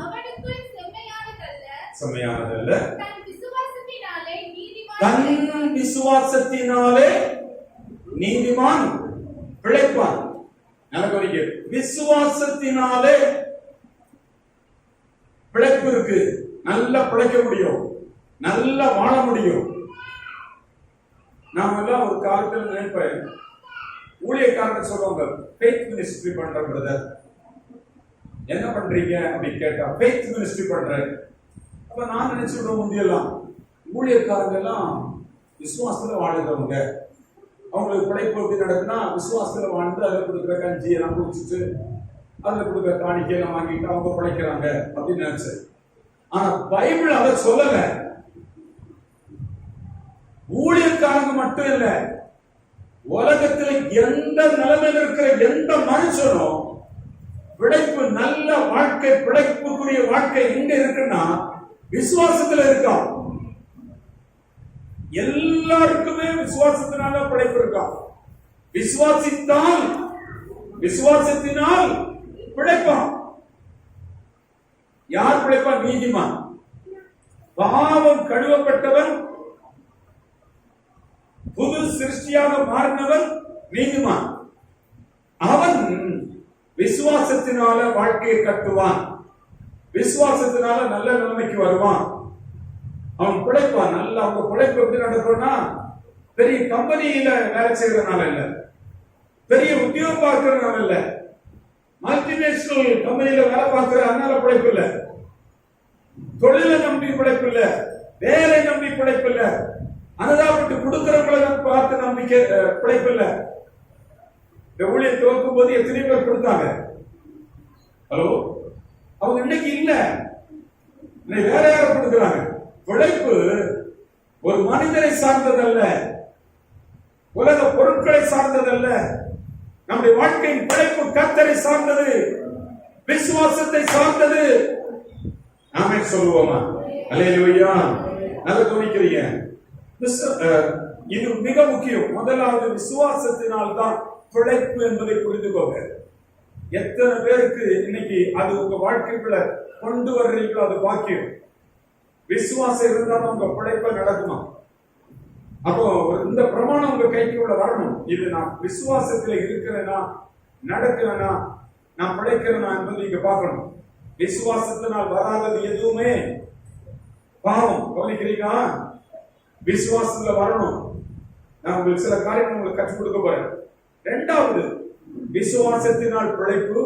அவனுக்குள் செம்மையானதல்ல, தன் விசுவாசத்தினாலே நீதிமான் பிழைப்பான். நல்ல விசுவாசத்தினாலே பிழைப்பு இருக்கு. நல்லா பிழைக்க முடியும், நல்லா வாழ முடியும். நாம எல்லாம் ஒரு காலத்தில் நினைப்பேன், ஊழியக்காரங்க சொல்லுவாங்க, ஃபெய்த் மினிஸ்ட்ரி பண்ற பிரதர், என்ன பண்றீங்க அப்படின்னு கேட்டா, ஃபெய்த் மினிஸ்ட்ரி பண்றேன். அப்ப நான் நினைச்சுடுறோம், முந்தியெல்லாம் ஊழியக்காரங்க எல்லாம் விசுவாசத்துல வாழ்கிறவங்க, அவங்களுக்கு பிழைப்பு எப்படி நடக்குன்னா விசுவாசத்துல வாழ்ந்து அதில் கொடுக்குற கஞ்சி எல்லாம் குடிச்சிட்டு அதில் கொடுக்குற காணிக்கையெல்லாம் வாங்கிட்டு அவங்க பிழைக்கிறாங்க அப்படின்னு நினைச்சேன். ஆனா பைபிள் அதை சொல்லல. ஊழியக்காரங்க மட்டும் இல்ல, உலகத்துல எந்த நிலைமையில் இருக்கிற எந்த மனுஷனும் பிழைப்பு, நல்ல வாழ்க்கை, பிழைப்புக்குரிய வாழ்க்கை எங்க இருக்குன்னா விசுவாசத்துல இருக்கா. எல்லாருக்குமே விசுவாசத்தினால பிழைப்பு இருக்கா. விசுவாசத்தினால் பிழைப்பான். யார் பிழைப்பான்? நீதிமான். பாவம் கழுவப்பட்டவன், புது சிருஷ்டியாக மாறினவன் நீதிமான். அவன் விசுவாசத்தினால வாழ்க்கையை கட்டுவான், விசுவாசத்தினால நல்ல நிலைமைக்கு வருவான், அவன் பிழைப்பான். நல்ல அவங்க பிழைப்பு எப்படி நடக்கும்னா, பெரிய கம்பெனியில வேலை செய்யறதுனால இல்ல, பெரிய உத்தியோகம் பார்க்கறதுனால இல்ல, மல்டிநேஷனல் கம்பெனியில வேலை பார்க்கிற அதனால பிழைப்பு இல்ல, தொழிலை நம்பி பிழைப்பு இல்ல, வேலை நம்பி பிழைப்பு இல்ல, அனுதாபப்பட்டு கொடுக்கிறவங்களை பார்த்து நம்பிக்கை பிழைப்பு இல்ல. இந்த ஊழியை துவக்கும் போது எத்தனை பேர் கொடுத்தாங்க? ஹலோ, அவங்க இன்னைக்கு இல்ல, வேற யாரும் கொடுக்கிறாங்க. பிழைப்பு ஒரு மனிதரை சார்ந்ததல்ல, உலக பொருட்களை சார்ந்ததல்ல. நம்முடைய வாழ்க்கையின் பிழைப்பு கர்த்தரை சார்ந்தது, விசுவாசத்தை சார்ந்தது. நாமே சொல்லுவோமா? அல்லேலூயா. நல்லா கவனிக்கிறீங்க. இது மிக முக்கியம். முதலாவது விசுவாசத்தினால் தான் பிழைப்பு என்பதை புரிந்துக்கோங்க. எத்தனை பேருக்கு இன்னைக்கு அது உங்க வாழ்க்கைக்குள்ள கொண்டு வர்றீங்களோ அது பாக்கியம். விசுவாசம் இருந்தாலும் உங்க பிழைப்ப நடக்குமா? அப்போ இந்த பிரமாணம் உங்க கைக்குள்ள வரணும். இது நான் விசுவாசத்துல இருக்கிறேனா, நடக்கிறேனா, நான் பிழைக்கிறேனா என்பது நீங்க பார்க்கணும். விசுவாசத்தினால் வராதது எதுவுமே பாவம். கவனிக்கிறீங்களா? விசுவாசத்துல வரணும். நான் உங்களுக்கு சில காரியங்கள் உங்களுக்கு கற்றுக் கொடுக்க போறேன். இரண்டாவது, விசுவாசத்தினால் பிழைப்பு.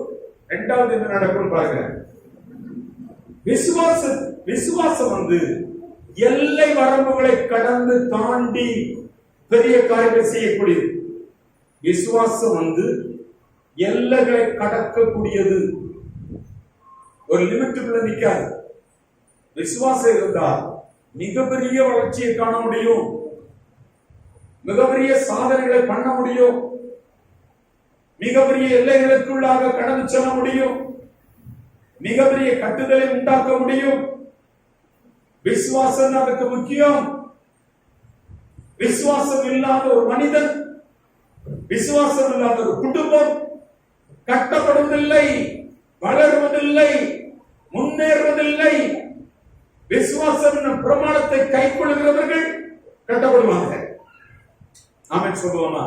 இரண்டாவது என்ன நடக்கும் பாருங்க. விசுவாசம் எல்லை வரம்புகளை கடந்து தாண்டி பெரிய காரியங்கள் செய்யக்கூடியது. விசுவாசம் எல்லைகளை கடக்கக்கூடியது. ஒரு லிமிட்டுக்குள்ள நிக்காது. விசுவாசம் இருந்தால் மிகப்பெரிய வளர்ச்சியை காண முடியும், மிகப்பெரிய சாதனைகளை பண்ண முடியும், மிகப்பெரிய எல்லைகளுக்குள்ளாக கடந்து செல்ல முடியும், மிகப்பெரிய கட்டுதலை உண்டாக்க முடியும். விசுவாசம் அதுக்கு முக்கியம். விசுவாசம் இல்லாத ஒரு மனிதன், விசுவாசம் இல்லாத ஒரு குடும்பம் கட்டப்படுவதில்லை, வளருவதில்லை, முன்னேறுவதில்லை. விசுவாசம் என்னும் பிரமாணத்தை கைக்கொள்கிறவர்கள் கட்டப்படுவாங்க. ஆமென் சொல்லுவோமா?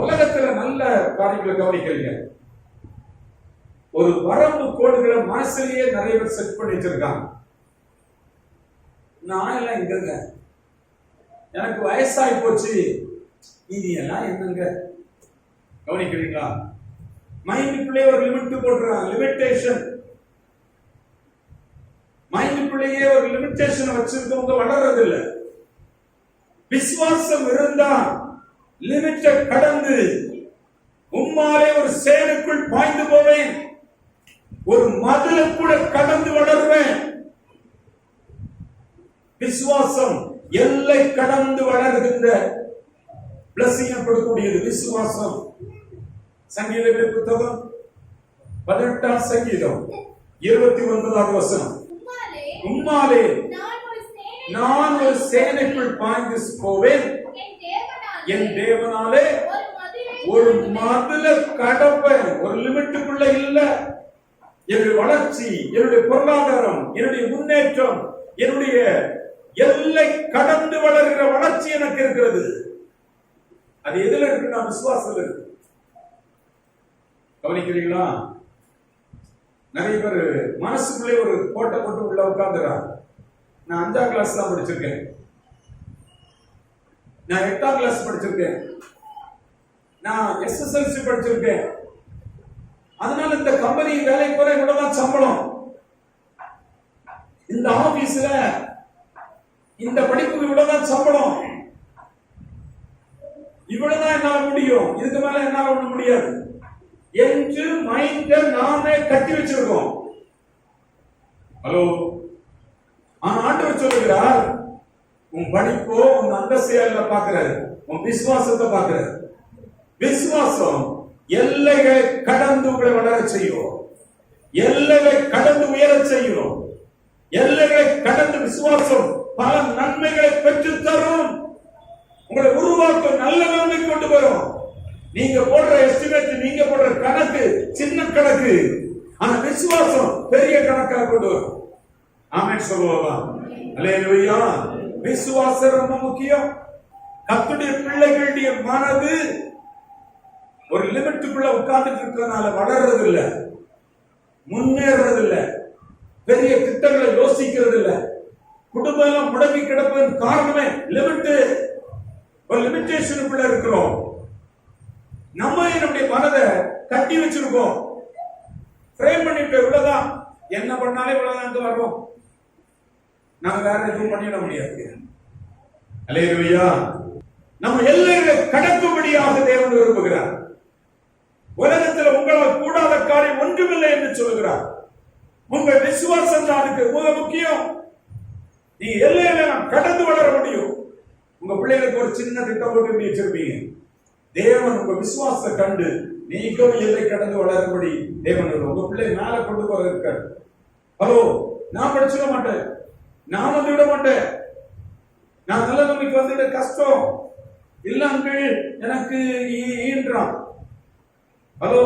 உலகத்துல நல்ல காரியங்களை கவனிக்கிறீங்க. ஒரு வரம்பு கோடுகளை மனசுலயே நிறைய பேர் செட் பண்ணி வச்சிருக்காங்க. நான் எல்லாம் எங்கங்க, எனக்கு வயசாகி போச்சு, இது எல்லாம் என்னங்க? கவனிக்கிறீங்களா? மைண்டுக்குள்ளே ஒரு லிமிட் போட்டுறாங்க, லிமிட்டேஷன். மைண்டுக்குள்ளேயே ஒரு லிமிட்டேஷன் வச்சிருக்கவங்க வளர்றது இல்ல. விசுவாசம் இருந்தா லிமிட்டை கடந்து உம்மாலே ஒரு சேனுக்குள் பாய்ந்து போவேன், ஒரு மதிலை கூட கடந்து வளருவேன். விசுவாசம் எல்லை கடந்து வளர்கின்ற பிளஸிங் கொடுக்கக்கூடியது விசுவாசம். சங்கீதங்களின் புத்தகம் 18ஆம் சங்கீதம் 29வது வசனம். உம்மாலே நான் ஒரு சேனைக்குள் பாய்ந்து போவேன், என் தேவனாலே ஒரு மதிலை கடப்பேன். ஒரு லிமிட்டுக்குள்ள இல்ல. என்னுடைய வளர்ச்சி, என்னுடைய பொருளாதாரம், என்னுடைய முன்னேற்றம், என்னுடைய எல்லை கடந்து வளர்கிற வளர்ச்சி எனக்கு இருக்கிறது. அது எதுல இருக்கு? நான் விசுவாசம் இருக்கு. கவனிக்கிறீங்களா? நிறைய பேர் மனசுக்குள்ளே ஒரு கோட்டை போட்டு உள்ள உட்கார்ந்துறாங்க. நான் 5ஆம் கிளாஸ் தான் படிச்சிருக்கேன், நான் 8ஆம் கிளாஸ் படிச்சிருக்கேன், நான் SSLC படிச்சிருக்கேன், அதனால இந்த கம்பெனி வேலைக்கு போற இவ்வளவுதான் சம்பளம், இந்த ஆபீஸ்ல இந்த படிப்புக்கு இவ்வளவுதான் சம்பளம், இவ்வளவுதான் என்னால முடியும், இதுக்கு மேல என்னால ஒண்ணு முடியாது என்று மைண்ட நாமே கட்டி வச்சிருக்கோம். ஹலோ, ஆண்டவர் சொல்லுகிறார், உன் படிப்போ உன் அந்தஸ்தையில பாக்குறாரு, உன் விசுவாசத்தை பாக்குறாரு. விசுவாசம் எல்லைகளை கடந்து உங்களை வளர செய்யும், எல்லைகளை கடந்து உயர செய்யும், எல்லைகளை கடந்து விசுவாசம் பல நன்மைகளை பெற்று தரும். உங்களை உருவாக்க நல்ல நன்மை கொண்டு வரும். நீங்க போடுற எஸ்டிமேட், நீங்க போடுற கணக்கு சின்ன கணக்கு, ஆனா விசுவாசம் பெரிய கணக்கா கொண்டு வரும். ஆமென் சொல்லுவோமா? அல்லேலூயா. விசுவாசம் ரொம்ப முக்கியம். கர்த்தருடைய பிள்ளைகளுடைய மனது ஒரு லிமிட்டுக்குள்ள உட்கார்ந்துட்டு இருக்கிறதுனால வளர்றது இல்ல, முன்னேறது இல்ல, பெரிய திட்டங்களை யோசிக்கிறது இல்ல, குடும்பம் எல்லாம் முடங்கி கிடப்பதன் காரணமே லிமிட், ஒரு லிமிட்டேஷனுக்குள்ள இருக்கிறோம். நம்ம நம்முடைய மனதை கட்டி வச்சிருக்கோம், ஃப்ரேம் பண்ணிட்டு இவ்வளவுதான், என்ன பண்ணாலே இவ்வளவுதான் வரும், நாங்க வேற எதுவும் பண்ணிட முடியாது. அல்லேலூயா. நம்ம எல்லைகளை கடக்கும்படியாக தேவன் விரும்புகிறார். உலகத்தில் உங்களால் கூடாத காரியம் ஒன்றுமில்லை என்று சொல்கிறார். உங்கள் விசுவாசம் தான் அதுக்கு மிக முக்கியம். நீ எல்லையில கடந்து வளர முடியும். உங்க பிள்ளைகளுக்கு ஒரு சின்ன திட்டம் போட்டு வச்சிருப்பீங்க. தேவன் உங்க விசுவாசத்தை கண்டு நீங்களும் எல்லை கடந்து வளரும்படி தேவன் உங்க பிள்ளை மேல கொண்டு போற இருக்காரு. ஹலோ, நான் படிச்சுக்க மாட்டேன், நான் வந்து விட மாட்டேன், நான் நல்ல நம்பிக்கை வந்துட்டு கஷ்டம் இல்லங்கள் எனக்கு ஈன்றான். ஹலோ,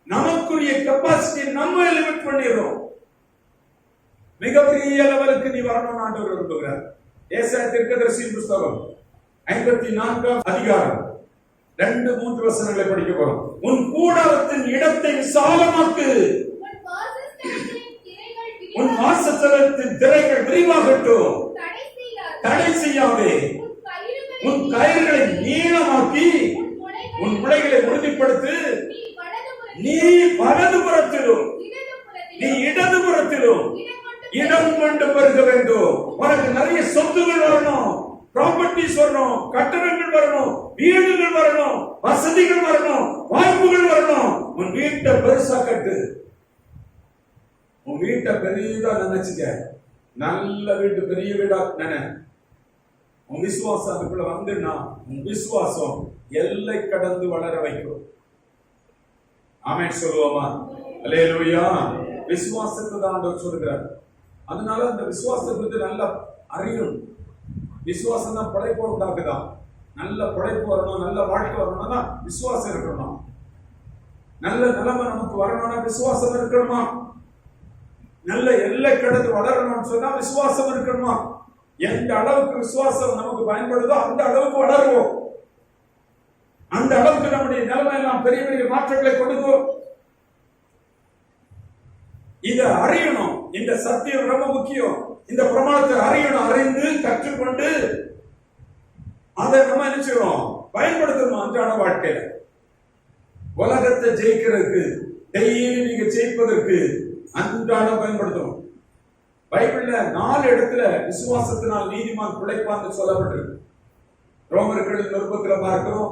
நமக்குரிய கெப்பாசிட்டி நம்ம லிமிட் பண்ணிடுறோம். மிகப்பெரிய லெவலுக்கு நீ வரணும் ஆண்டவர் விரும்புகிறார். ஏசாயா தீர்க்கதரிசியின் புத்தகம் 54ஆம் அதிகாரம் 2-3 வசனங்களை படிக்க போறோம். உன் கூடாரத்தின் இடத்தை விசாலமாக்கு, உன் வாசஸ்தலத்தின் திரைகள் விரிவாகட்டும், தடை செய்யாதே, உன் கயிறுகளை நீளமாக்கி உன் முளைகளை உறுதிப்படுத்து. நீ வலதுபுறத்திலும் நீ இடதுபுறத்திலும் இடம் கொண்டு பெருக வேண்டும். உனக்கு நிறைய சொத்துகள் வரணும், ப்ராப்பர்ட்டிஸ் வரணும், கட்டடங்கள் வரணும், வீடுகள் வரணும், வசதிகள் வரணும், வாய்ப்புகள் வரணும். உன் வீட்டை பெருசா கட்டு. உன் வீட்டை பெரியதா நினைச்சுக்க, நல்ல வீட்டு பெரிய வீடா நினை. உன் விசுவாசம் அதுக்குள்ள வந்துன்னா உன் விசுவாசம் எல்லை கடந்து வளர வைக்கும். ஆமென் சொல்லுவோமா? அல்லேலூயா. விசுவாசத்தை தான் ஆண்டவர் சொல்கிறார். அதனால அந்த விசுவாசத்தை பத்தி நல்லா அறியணும். விசுவாசம் தான் படைப்பு உண்டாக்குதான். நல்ல படைப்பு வரணும், நல்ல வாழ்க்கை வரணும்னா விசுவாசம் இருக்கணும். நல்ல நிலைமை நமக்கு வரணும்னா விசுவாசம் இருக்கணுமா? நல்ல எல்லை கடந்து வளரணும்னு சொன்னா விசுவாசம் இருக்கணுமா? எந்த அளவுக்கு விசுவாசம் நமக்கு பயன்படுதோ அந்த அளவுக்கு வளருவோம். அந்த அளவுக்கு நம்முடைய நிலைமை எல்லாம் பெரிய பெரிய மாற்றங்களை கொடுக்கும். இத அறியணும். இந்த சத்தியம் ரொம்ப முக்கியம். இந்த பிரமாணத்தை அறியணும். அறிந்து கற்றுக்கொண்டு அதை நம்ம நினைச்சிடும் பயன்படுத்தணும் அன்றாட வாழ்க்கையில. உலகத்தை ஜெயிக்கிறதுக்கு, டெய்லி நீங்க ஜெயிப்பதற்கு அன்றாடம் பயன்படுத்தணும். பைபிள்ல 4 இடத்துல விசுவாசத்தினால் நீதிமான் பிழைப்பான்னு சொல்லப்பட்டிருக்கு. ரோமர்கள் நிருபத்துல பார்க்கிறோம்,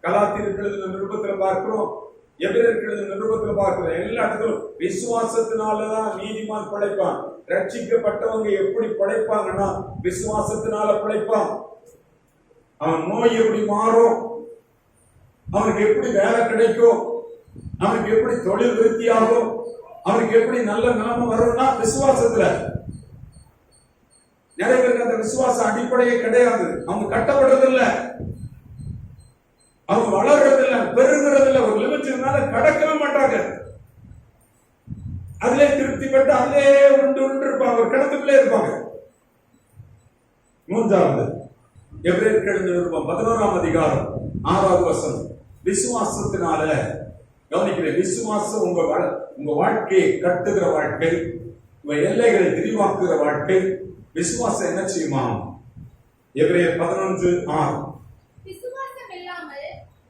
கலாத்தியர்கள் நிருபத்துல பார்க்கிறோம், எபிரேயர்கள் நிருபத்துல பார்க்கிறோம். எல்லா இடத்திலும் விசுவாசத்தினாலதான் நீதிமான் பிழைப்பான். ரட்சிக்கப்பட்டவங்க எப்படி பிழைப்பாங்கன்னா விசுவாசத்தினால பிழைப்பான். அவன் நோய் எப்படி மாறும், அவனுக்கு எப்படி வேலை கிடைக்கும், அவனுக்கு எப்படி தொழில் விருத்தியாகும், அவனுக்கு எப்படி நல்ல நிலைமை வரும்னா விசுவாசத்துல. நிறைய பேருக்கு அந்த விசுவாச அடிப்படையே கிடையாது. அவங்க கட்டப்படுறதில்ல, அவங்க வளர்றதில்ல, பெருகிறதில்ல. ஒரு லிமிட்டுக்கு மேல கடக்கவே மாட்டாங்க. அதிலே திருப்தி பெற்று அதிலே உண்டு இருப்பாங்க, ஒரு கிடத்துக்குள்ளே இருப்பாங்க. 3வது எபிரேயர்கள் நிருபம் 11ஆம் அதிகாரம் 6வது வசனம். விசுவாசத்தினால கவனிக்கிறேன். விசுவாசம் உங்க வாழ்க்கையை கட்டுகிற வாழ்க்கை, உங்க எல்லைகளை விரிவாக்குகிற வாழ்க்கை. விசுவாசம் என்ன செய்யுமா? எபிரேயர் 11:6.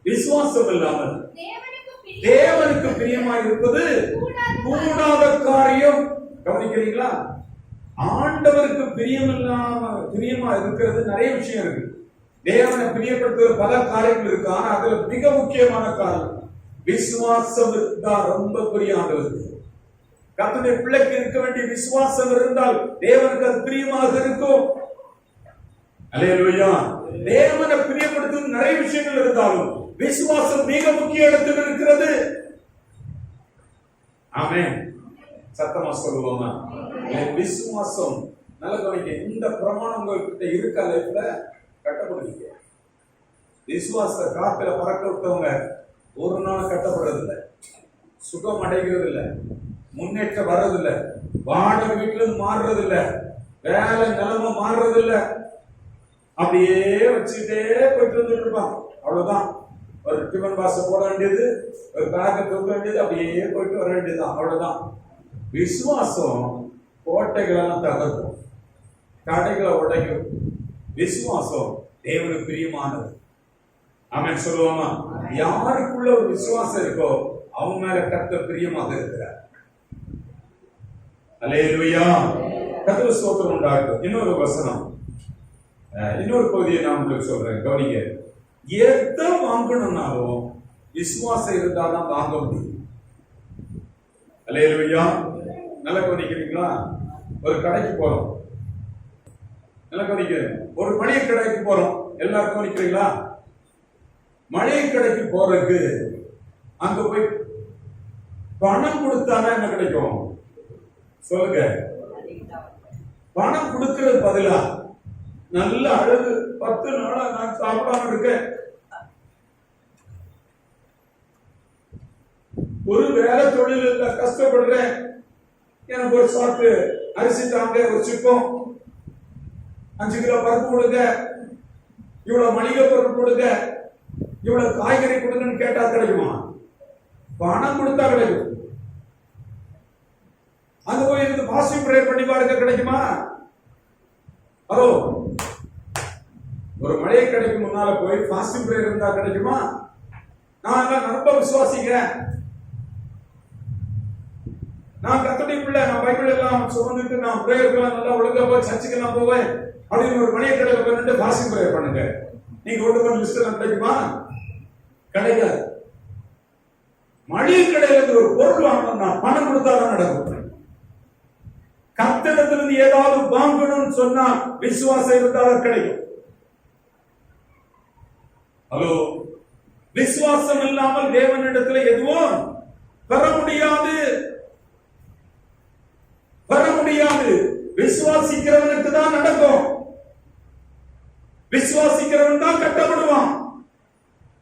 விசுவாசம் இல்லாமல் தேவனுக்கு பிரியமாய் இருப்பது கூடாத காரியம். கவனிக்கிறீங்களா? ஆண்டவருக்கு பிரியமா இருக்கிறது நிறைய விஷயம் இருக்கு. தேவனை பிரியப்படுத்துகிற பல காரியங்கள் இருக்கு. ஆனா அதுல மிக முக்கியமான காரியம் விசுவாசம் இருந்தா ரொம்ப பிரியானது. கர்த்தருடைய பிள்ளைக்கு இருக்க வேண்டிய விசுவாசம் இருந்தால் தேவனுக்கு அது பிரியமாக இருக்கும். அல்லேலூயா. தேவனை பிரியப்படுத்தும் நிறைய விஷயங்கள் இருந்தாலும் விசுவாசம் மிக முக்கிய இடத்தில் இருக்கிறது. ஆமென். சத்தமா சொல்லுவோமா? விசுவாசம் நல்ல கவனிக்க. இந்த பிரமாணம் உங்ககிட்ட இருக்க லைஃப்ல கட்டப்படுவீங்க. விசுவாச காத்துல பறக்க விட்டவங்க ஒரு நாள் கட்டப்படுறதில்லை, சுகம் அடைகிறது இல்லை, முன்னேற்றம் வர்றதில்லை, வாடகை வீட்டுல இருந்து மாறுறதில்லை, வேலை நிலைமை மாறுறதில்லை. அப்படியே வச்சுக்கிட்டே போயிட்டு வந்துட்டு இருப்பான். அவ்வளவுதான். ஒரு டிஃபன் பாக்ஸ் போட வேண்டியது, ஒரு பேக்கை தூக்க வேண்டியது, அப்படியே போயிட்டு வர வேண்டியதுதான். அவ்வளவுதான். விசுவாசம் கோட்டைகளெல்லாம் தகர்க்கும், தடைகளை உடைக்கும். விசுவாசம் தேவனுக்கு பிரியமானது. ஆமென் சொல்லுவோமா? யாருக்குள்ள ஒரு விசுவாசம் இருக்கோ அவங்க மேல கர்த்தர் பிரியமாக இருக்கிறார். அல்லேலூயா. கர்த்தர் ஸ்தோத்திரம் உண்டாகட்டும். இன்னொரு வசனம், இன்னொரு பகுதியை நான் உங்களுக்கு சொல்றேன், கவனிங்க. எதை வாங்கணும்னாலும் விசுவாசம் இருந்தாதான் வாங்க முடியும். அல்லேலூயா. நல்லா கவனிக்கிறீங்களா? ஒரு கடைக்கு போறோம், நல்லா கவனிக்கிறேன். ஒரு மளிகை கடைக்கு போறோம், எல்லாரும் கவனிக்கிறீங்களா? மளிகை கடைக்கு போறதுக்கு அங்க போய் பணம் கொடுத்தானா என்ன கிடைக்கும்? சொல்லுங்க. பணம் கொடுக்கிறது பதிலா நல்ல அழகு 10 நாளா நான் சாப்பிடாம இருக்கேன், ஒரு வேலை தொழில் இல்ல, கஷ்டப்படுறேன், எனக்கு ஒரு சாப்பிட்டு அரிசி தாங்க, ஒரு சிப்பம் 5 கிலோ பருப்பு கொடுங்க, இவ்வளவு மளிகை பொருள் கொடுங்க, இவ்வளவு காய்கறி கொடுங்கன்னு கேட்டா கிடைக்குமா? பணம் கொடுத்தா கிடைக்கும். அங்க போய் இருந்து பாசிட்டிவ் பிரேயர் பண்ணி பாருங்க, கிடைக்குமா? ஹலோ, ஒரு மளிகை கடைக்கு முன்னால போய் பாசிட்டிவ் பிரேயர் இருந்தா கிடைக்குமா? நான் ரொம்ப விசுவாசிக்கிறேன், நான் கர்த்தருடைய பிள்ளை, நான் பைபிள் எல்லாம் சுமந்துட்டு நான் பிரேயர்க்கெல்லாம் நல்லா ஒழுங்கா போய் சர்ச்சுக்கெல்லாம் போவேன் அப்படின்னு ஒரு மளிகை கடையில போய் பாசிட்டிவ் பிரேயர் பண்ணுங்க. நீங்க கொண்டு போய் லிஸ்ட் எல்லாம் கிடைக்குமா? கிடைக்காது. மளிகை கடையில இருந்து ஒரு பொருள் வாங்கணும்னா பணம் கொடுத்தாதான் நடக்கும். கர்த்தரிடத்திலிருந்து ஏதாவது வாங்கணும்னு சொன்னா விசுவாசம் இருந்தாலும் கிடைக்கும். ஹலோ, விசுவாசம் இல்லாமல் தேவனிடத்துல எதுவும் பெற முடியாது, பெற முடியாது. விசுவாசிக்கிறவனுக்கு தான் நடக்கும். விசுவாசிக்கிறவன் தான் கட்டப்படுவான்,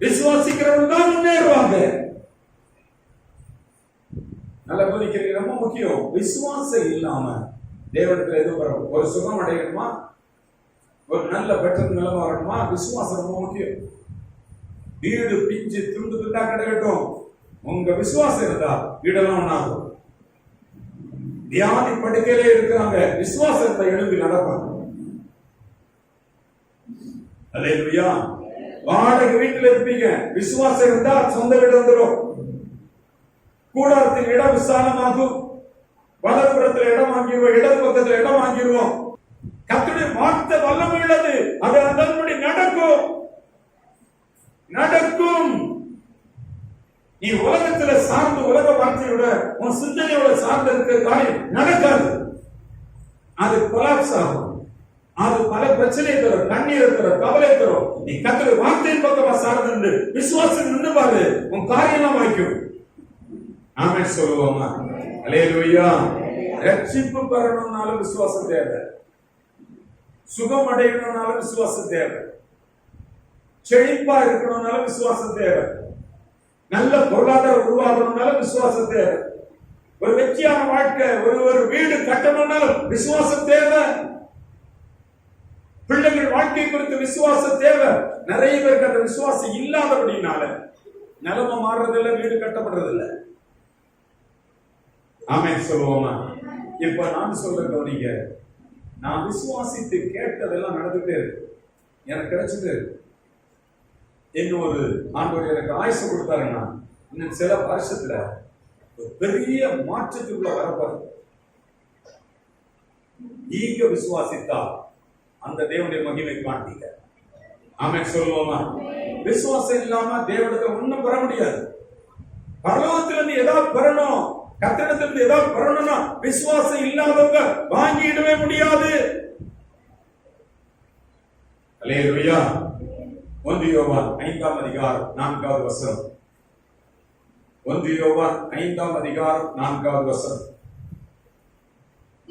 விசுவாசிக்கிறவன் தான் முன்னேறுவாங்க. நல்ல கவனிக்கிறீங்க, ரொம்ப முக்கியம். விசுவாசம் இல்லாம தேவனிடத்துல எதுவும் வரும். ஒரு சுகம் அடையணுமா, ஒரு நல்ல பெற்ற நிலைமை வரணுமா, விசுவாசம் ரொம்ப முக்கியம். வீடு பிஞ்சு துண்டு துண்டா கிடைக்கட்டும், உங்க விசுவாசம் இருந்தா வீடெல்லாம் ஒண்ணாகும். வியாதி படுக்கையிலே இருக்கிறாங்க, விசுவாசத்தை எழுப்பி நடப்பாங்க. அல்லேலூயா. வாடகை வீட்டுல இருப்பீங்க, விசுவாசம் இருந்தா சொந்த வீடு வந்துடும். கூடாரத்தின் இடம் விசாலமாகும். வலதுபுறத்தில் இடம் வாங்கிடுவோம், இடது பக்கத்துல இடம் வாங்கிடுவோம். கர்த்தருடைய வார்த்தை வல்லமை உள்ளது. அது அதன்படி நடக்கும். நடக்கும். நீ உலகத்துல சார்ந்து உலக வார்த்தையோட உன் சிந்தனையோட சார்ந்து இருக்கிற காரியம் நடக்காது. அது கொலாப்ஸ் ஆகும். அது பல பிரச்சனை தரும், கண்ணீரை தரும், கவலை தரும். நீ கர்த்தருடைய வார்த்தையின் பக்கமா சார்ந்து விசுவாசம் நின்று பாரு, உன் காரியம் வாய்க்கும். ஆமென் சொல்லுவோமா? அல்லேலூயா. ரட்சிப்பு பெறணும்னாலும் விசுவாசம் தேவை. சுகம் அடையணும்னாலும் விசுவாசம் தேவை. செழிப்பா இருக்கணும்னாலும் விசுவாசம் தேவை. நல்ல பொருளாதாரம் உருவாகணும்னாலும் விசுவாசம் தேவை. ஒரு வெற்றியான வாழ்க்கை, ஒரு வீடு கட்டணும்னாலும் விசுவாசம் தேவை. பிள்ளைகள் வாழ்க்கை குறித்து விசுவாசம் தேவை. நிறைய பேருக்கு அந்த விசுவாசம் இல்லாதபடினால நிலைமை மாறுறதில்லை, வீடு கட்டப்படுறதில்லை. ஆமென் சொல்லுவோமா? இப்ப நான் சொல்ற கவனிங்க, நான் விசுவாசித்து கேட்டதெல்லாம் நடந்துட்டே இருக்கு, எனக்கு கிடைச்சது. இன்னும் ஒரு ஆண்டவர் எனக்கு ஆயுசு கொடுத்தாருன்னா இன்னும் சில வருஷத்துல ஒரு பெரிய மாற்றத்துக்குள்ள வரப்போறது. நீங்க விசுவாசித்தா அந்த தேவனுடைய மகிமை காண்பீங்க. ஆமென் சொல்லுவோமா? விசுவாசம் இல்லாம தேவனிடத்தை ஒண்ணும் பெற முடியாது. பரலோகத்திலிருந்து ஏதாவது பெறணும், கர்த்தரிடத்திலிருந்து ஏதாவது பெறணும்னா விசுவாசம் இல்லாதவங்க வாங்கிடவே முடியாது. அல்லேலூயா. 1 யோவான் 5ஆம் அதிகாரம் 4வது வசனம். 1 யோவான் 5ஆம் அதிகாரம் 4வது வசனம்.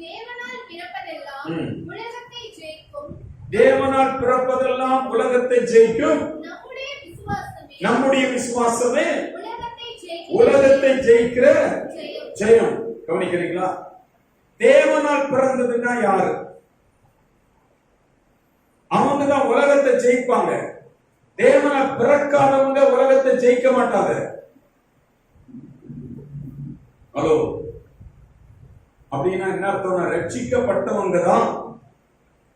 தேவனால் பிறப்பதெல்லாம் உலகத்தை ஜெயிக்கும். தேவனால் பிறப்பதெல்லாம் உலகத்தை ஜெயிக்கும். நம்முடைய விசுவாசமே உலகத்தை ஜெயிக்கிற ஜெயம். கவனிக்கிறீங்களா? தேவனால் பிறந்ததுன்னா யாரு? அவங்க தான் உலகத்தை ஜெயிப்பாங்க. தேவனால் பிறக்காதவங்க உலகத்தை ஜெயிக்க மாட்டாங்க. ஹலோ, அப்படின்னா என்ன அர்த்தம்? ரட்சிக்கப்பட்டவங்க தான்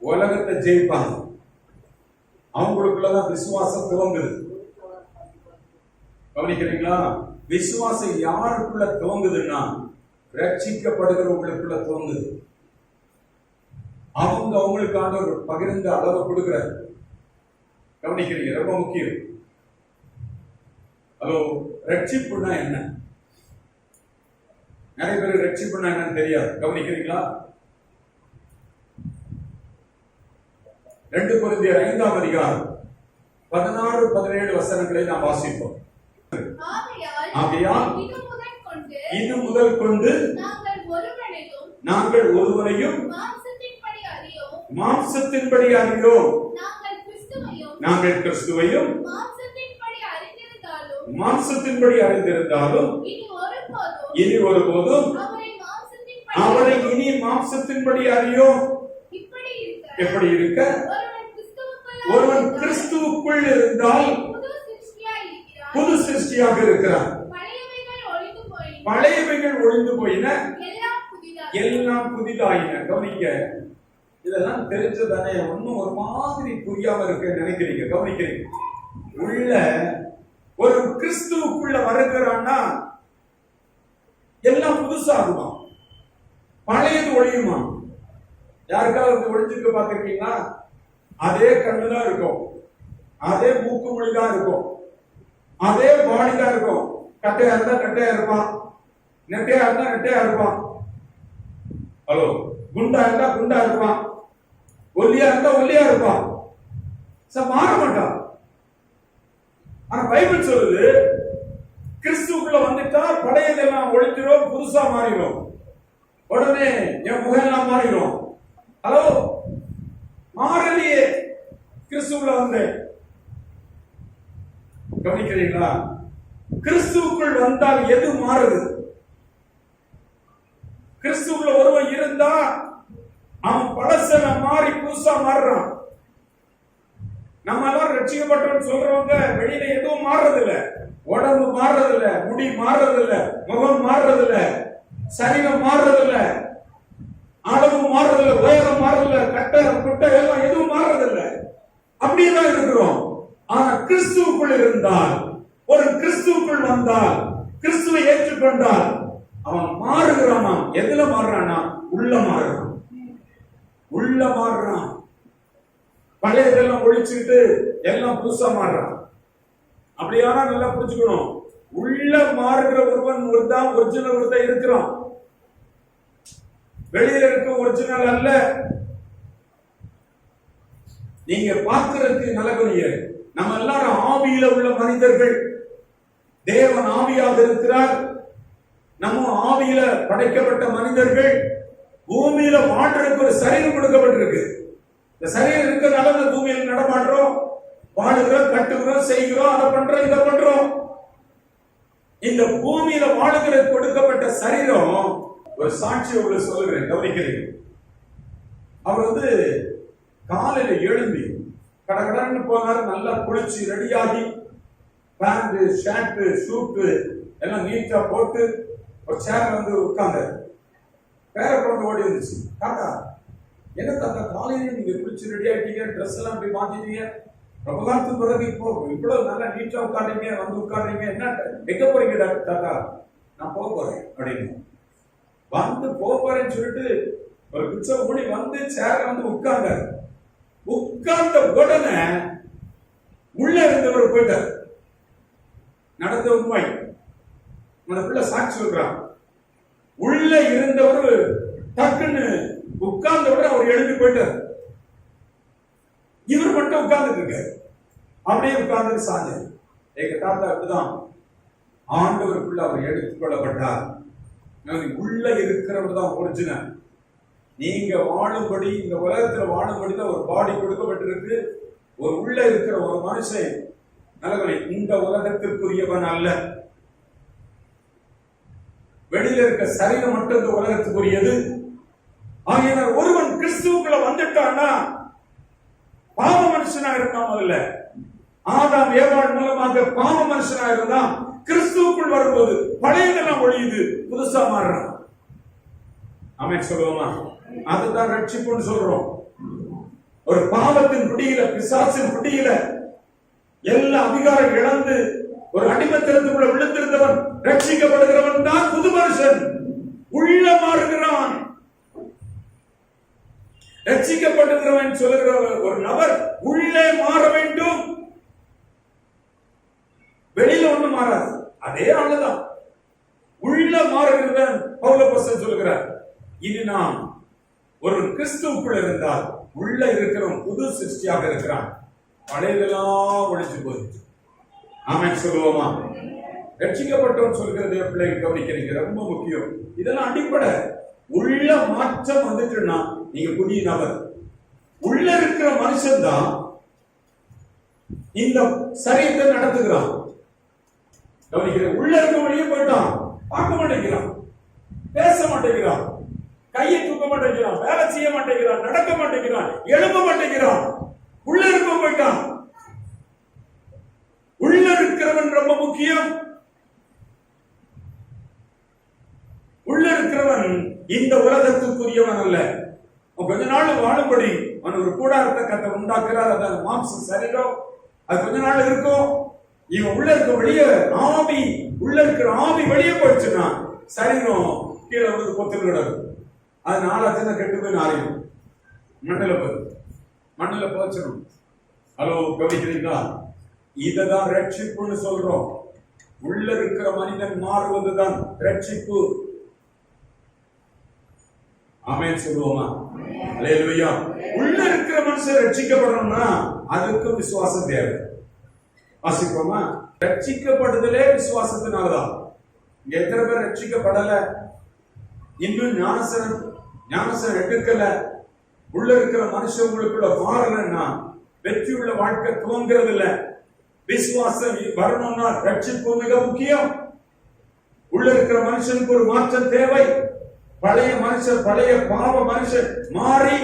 உலகத்தை ஜெயிப்பாங்க. அவங்களுக்குள்ளதான் விசுவாசம் துவங்குது. கவனிக்கிறீங்களா? விசுவாசம் யாருக்குள்ள துவங்குதுன்னா ரட்சிக்கப்படுகிறவங்களுக்குள்ள துவங்குது. அவங்களுக்கான ஒரு பகிர்ந்த அளவு கொடுக்கிறார். கவனிக்கிறீங்க? ரொம்ப முக்கியம். ஹலோ, ரட்சிப்புனா என்ன? நிறைய பேர் ரட்சிப்புனா என்னன்னு தெரியாது. கவனிக்கிறீங்களா? 2 கொரிந்தியர் 5ஆம் அதிகாரம் 16-17 வசனங்களை நாம் வாசிப்போம். ஆகையால் இது முதல் கொண்டு நாங்கள் ஒருவரையும் மாம்சத்தின்படி அறியோம். நாங்கள் கிறிஸ்துவையும் மாம்சத்தின்படி அறிந்திருந்தாலும் இனி ஒருபோதும் அவரை இனி மாம்சத்தின்படி அறியோம். எப்படி இருக்க? ஒருவன் கிறிஸ்துவுக்குள் இருந்தால் புது சிருஷ்டியாக இருக்கிறான். பழையவைகள் ஒழிந்து போயின, எல்லாம் புதிதாயின. கவனிக்க, இதெல்லாம் தெரிஞ்சதானே ஒன்னும் ஒரு மாதிரி புரியாம இருக்க நினைக்கிறீங்க. கவனிக்கிறீங்க? உள்ள ஒரு கிறிஸ்துவுக்குள்ள வருகிறான்னா எல்லாம் புதுசாகுமா, பழையது ஒழியுமா? யாருக்காவது ஒழிஞ்சுக்க பார்த்திருக்கீங்களா? அதே கண்ணுதான் இருக்கும், அதே மூக்கு மொழிதான் இருக்கும், அதே பாடி தான் இருக்கும். கட்டையா இருந்தா கட்டையா இருப்பான், நெட்டையா இருந்தா நெட்டையா இருப்பான். ஹலோ, குண்டா இருந்தா குண்டா இருப்பான், ஒல்லியா இருந்தா ஒல்லியா இருப்பான். மாற மாட்டான். ஆனா பைபிள் சொல்லுது, கிறிஸ்துக்குள்ள வந்துட்டா பழையதெல்லாம் ஒழிஞ்சிடும், புதுசா மாறிடும். உடனே என் முகெல்லாம் மாறிடும். ஹலோ, மாறலையே கிறிஸ்துக்குள்ள வந்து. கவனிக்கிறீங்களா? கிறிஸ்துவுக்குள் வந்தால் எது மாறுது? கிறிஸ்துவுக்குள்ள ஒருவன் இருந்தா அவன் பழசன மாறி புதுசா மாறுறான். நம்ம எல்லாம் ரட்சிக்கப்பட்டோம்னு சொல்றவங்க வெளியில எதுவும் மாறுறதில்ல. உடம்பு மாறுறதில்ல, முடி மாறுறதில்ல, முகம் மாறுறதில்ல, சரீரம் மாறுறதில்ல, அளவு மாறுறதில்ல, உயரம் மாறுறதில்ல, கட்டை குட்டை எல்லாம் எதுவும் மாறுறதில்ல. அப்படியேதான் இருக்கிறோம். ஆனா கிறிஸ்துவுக்குள் இருந்தால், ஒரு கிறிஸ்துவுக்குள் வந்தால், கிறிஸ்துவை ஏற்றுக்கொண்டால் அவன் மாறுகிறானா? எதுல மாறுறானா? உள்ள மாறுறான். உள்ள மாறுறான். பழையதெல்லாம் ஒழிச்சுக்கிட்டு எல்லாம் புதுசா மாறுறான். அப்படியானா நல்லா புரிஞ்சுக்கணும். உள்ள மாறுகிற ஒருவன் ஒருதான் ஒரிஜினல் ஒருத்தன் இருக்கிறான். வெளியில இருக்க ஒரிஜினல் அல்ல. நீங்க பார்க்கிறதுக்கு நலகுனிய நம்ம எல்லாரும் ஆவியில உள்ள மனிதர்கள். தேவன் ஆவியாக இருக்கிறார். நம்ம ஆவியில படைக்கப்பட்ட மனிதர்கள். பூமியில வாழ்றதுக்கு ஒரு சரீரம் கொடுக்கப்பட்டிருக்கு. இந்த சரீரம் இருக்கிறதுனால இந்த பூமியில நடமாடுறோம், வாழுகிறோம், கட்டுகிறோம், செய்கிறோம், அதை பண்றோம், இதை பண்றோம். இந்த பூமியில வாழுகிற கொடுக்கப்பட்ட சரீரம் ஒரு சாட்சி உங்களுக்கு சொல்லுகிறேன், கவனிக்கிறீங்க. அவர் காலையில எழும்பி கடகடன்னு போனாரு. நல்லா குளிச்சு ரெடியாகி பேண்ட், ஷர்ட், ஷூட்டு எல்லாம் நீட்டா போட்டு ஒரு சேர்ல உட்கார்ந்தாரு. பேர குழந்தை ஓடி இருந்துச்சு. தாத்தா, என்ன தாத்தா காலையில நீங்க குளிச்சு ரெடி ஆயிட்டீங்க, ட்ரெஸ் எல்லாம் இப்படி மாத்திட்டீங்க, ரொம்ப காலத்துக்கு பிறகு இப்போ இவ்வளவு நல்லா நீட்டா உட்காடுறீங்க, உட்காடுறீங்க, என்ன எங்க போறீங்க தாத்தா? நான் போக போறேன் அப்படின்னு போறேன்னு சொல்லிட்டு ஒரு பிச்சை மூடி சேர்ல உட்கார்ந்தாரு. உட்கார்ந்த உடனே உள்ள இருந்தவர் போயிட்டார். நடந்த உண்மை அந்த பிள்ளை சாட்சி சொல்றான். உள்ள இருந்தவர் டக்குன்னு உட்கார்ந்த உடனே அவர் எழுதி போயிட்டார். இவர் மட்டும் உட்கார்ந்துட்டு இருக்காரு. அப்படியே உட்கார்ந்து சாஞ்சார். எங்க தாத்தா அப்படிதான் ஆண்டவருக்குள்ள அவர் எடுத்துக் கொள்ளப்பட்டார். உள்ள இருக்கிறவர் தான் ஒரிஜினல். நீங்க வாழும்படி, இந்த உலகத்துல வாழும்படி தான் ஒரு பாடி கொடுக்கப்பட்டிருக்கு. ஒரு உள்ள இருக்கிற ஒரு மனுஷன் நல்லவனை இந்த உலகத்திற்குரியவன் அல்ல. வெளியில இருக்க சரீரம் மட்டும் இந்த உலகத்துக்குரியது. ஆகையினால் ஒருவன் கிறிஸ்துவுக்குள்ள வந்துட்டான்னா பாவ மனுஷனா இருந்தான். முதல்ல ஆதாம் ஏவாள் மூலமாக பாவ மனுஷனா இருந்தான். கிறிஸ்துவுக்குள் வரும்போது பழையதெல்லாம் ஒழியுது, புதுசா மாறுறான். ஆமென் சொல்லுவோமா? அதுதான் ரட்சிப்புன்னு சொல்றோம். ஒரு பாவத்தின் பிடியில, பிசாசின் பிடியில எல்லா அதிகாரம் இழந்து ஒரு அடிமைத்தனத்துக்குள்ள விழுந்திருந்தவன் ரட்சிக்கப்படுகிறவன் தான் புது மனுஷன். உள்ள மாறுகிறான். ரட்சிக்கப்படுகிறவன் சொல்லுகிற ஒரு நபர் உள்ளே மாற வேண்டும். வெளியில ஒண்ணு மாறாது, அதே ஆளுதான். உள்ள மாறுகிறவன் பவுலப்போஸ்தலன் சொல்லுகிறார், இது நாம் ஒரு கிறிஸ்துவுக்குள் இருந்தால் உள்ள இருக்கிறவன் புது சிருஷ்டியாக இருக்கிறான். பழையதெல்லாம் ஒழிச்சு போயிடுச்சு. ஆமென் சொல்லுவோமா? ரட்சிக்கப்பட்டவன் சொல்கிறது பிள்ளைங்க கவனிக்கிறீங்க, ரொம்ப முக்கியம். இதெல்லாம் அடிப்படை. உள்ள மாற்றம் வந்துட்டுன்னா நீங்க புதிய நபர். உள்ள இருக்கிற மனுஷன் தான் இந்த சரீரத்தை நடத்துகிறான். கவனிக்கிறேன். உள்ள இருக்க வழியே போயிட்டான், பார்க்க மாட்டேங்கிறான், பேச மாட்டேங்கிறான், கையை தூக்க மாட்டேங்கிறான், வேலை செய்ய மாட்டேங்கிறான், நடக்க மாட்டேங்கிறான், எழும்ப மாட்டேங்கிறான். உள்ள இருக்க போயிட்டான். உள்ள இருக்கிறவன் ரொம்ப முக்கியம். உள்ள இருக்கிறவன் இந்த உலகத்துக்குரியவன் அல்ல. கொஞ்ச நாள் வாழும்படி அவன் ஒரு கூடாரத்தை கத்த உண்டாக்குறார். அது மாம்ச சரீரம், அது கொஞ்ச நாள் இருக்கும். இவன் உள்ள இருக்க வெளியே ஆவி, உள்ள இருக்கிற ஆவி வெளியே போயிடுச்சுன்னா சரீரம் கீழே வந்து பொத்து கிடக்கும். அது நாளாச்சுன்னா கெட்டு போய் நாளையும் மண்ணில போச்சணும். ஹலோ, கவனிக்கிறீங்களா? இததான் ரட்சிப்புன்னு சொல்றோம். உள்ள இருக்கிற மனிதன் மாறுவதுதான் ரட்சிப்பு. ஆமென் சொல்லுவோமா? அல்லேலூயா. உள்ள இருக்கிற மனுஷன் ரட்சிக்கப்படணும்னா அதுக்கு விசுவாசம் தேவை. வாசிப்போமா? ரட்சிக்கப்படுதலே விசுவாசத்தினாலதான். இங்க எத்தனை பேர் ரட்சிக்கப்படல, இன்னும் ஞானசனம் எடுக்கல, உள்ள இருக்கிற மனுஷங்களுக்குள்ள மாறலன்னா வெற்றி உள்ள வாழ்க்கை துவங்கிறது இல்ல. விசுவாசம் வரணும்னா ரட்சிப்பு மிக முக்கியம். உள்ள இருக்கிற மனுஷனுக்கு ஒரு மாற்றம் தேவை. பழைய மனுஷன், பழைய பாவ மனுஷன் மாறி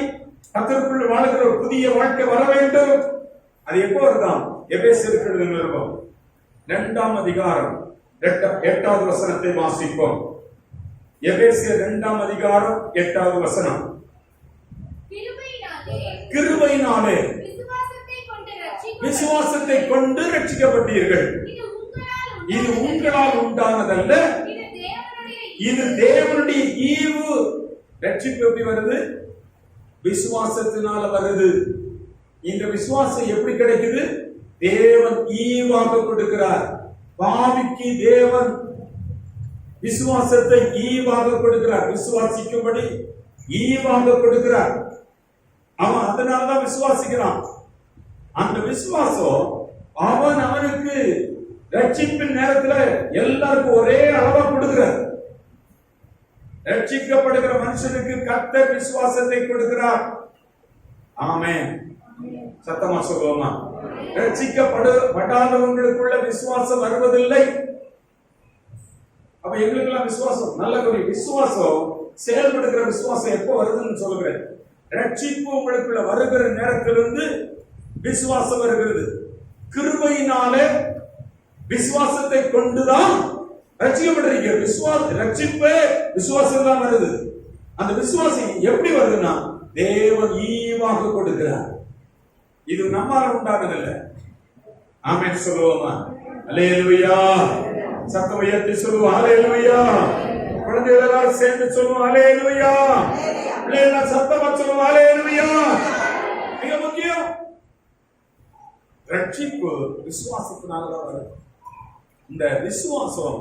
கர்த்தருக்குள்ள வாழ்கிற ஒரு புதிய வாழ்க்கை வர வேண்டும். அது எப்போ வருதான்? எபேசியருக்கு நிருபம் 2ஆம் அதிகாரம் 8வது வசனத்தை வாசிப்போம். எபேசியர் 2ஆம் அதிகாரம் 8வது வசனம். கிருபையினாலே விசுவாசத்தை கொண்டு ரட்சிக்கப்பட்டீர்கள். இது உங்களால் உண்டானதல்ல, இது தேவனுடைய ஈவு. ரட்சிப்பு எப்படி வருது? விசுவாசத்தினால வருது. இந்த விசுவாசம் எப்படி கிடைக்குது? தேவன் ஈவாக கொடுக்கிறார். பாவிக்கு தேவன் விசுவாசத்தை ஈவாக கொடுக்கிறார். விசுவாசிக்கும்படி ஈவாக கொடுக்கிறார். அவன் அதனாலதான் விசுவாசிக்கிறான். அந்த விசுவாசம் அவனுக்கு ரட்சிப்பின் நேரத்துல எல்லாருக்கும் ஒரே அளவா கொடுக்கிறார். ரட்சிக்கப்படுகிற மனுஷனுக்கு கர்த்தர் விசுவாசத்தை கொடுக்கிறார். ஆமென். சத்தமா சொல்லுவோமா? ரட்சிக்கப்படாதவங்களுக்குள்ள விசுவாசம் வருவதில்லை. அப்ப எங்களுக்கு எல்லாம் விசுவாசம் நல்ல ஒரு விசுவாசம், செயல்படுகிற விசுவாசம் எப்போ வருதுன்னு சொல்லுகிறேன். ரட்சிப்பு உங்களுக்குள்ள வருகிற நேரத்திலிருந்து விசுவாசம் வருகிறது. கிருபையினாலே விசுவாசத்தை கொண்டுதான் ரட்சிக்கப்பட்டிருக்கிறது. ரட்சிப்பே விசுவாசம் தான் வருது. அந்த விசுவாசம் எப்படி வருதுன்னா தேவன் ஈவாக கொடுக்கிறார். இது நம்மால உண்டானதில்லை. ஆமென் சொல்லுவோமா? அல்லேலூயா. சத்தம் உயர்த்தி சொல்லுவோம் அல்லேலூயா. குழந்தைகள் எல்லாரும் சேர்ந்து சொல்லுவோம் அல்லேலூயா. பிள்ளைகள் சத்தமா சொல்லுவோம் அல்லேலூயா. மிக முக்கியம், ரட்சிப்பு விசுவாசத்தினாலதான் வருது. இந்த விசுவாசம்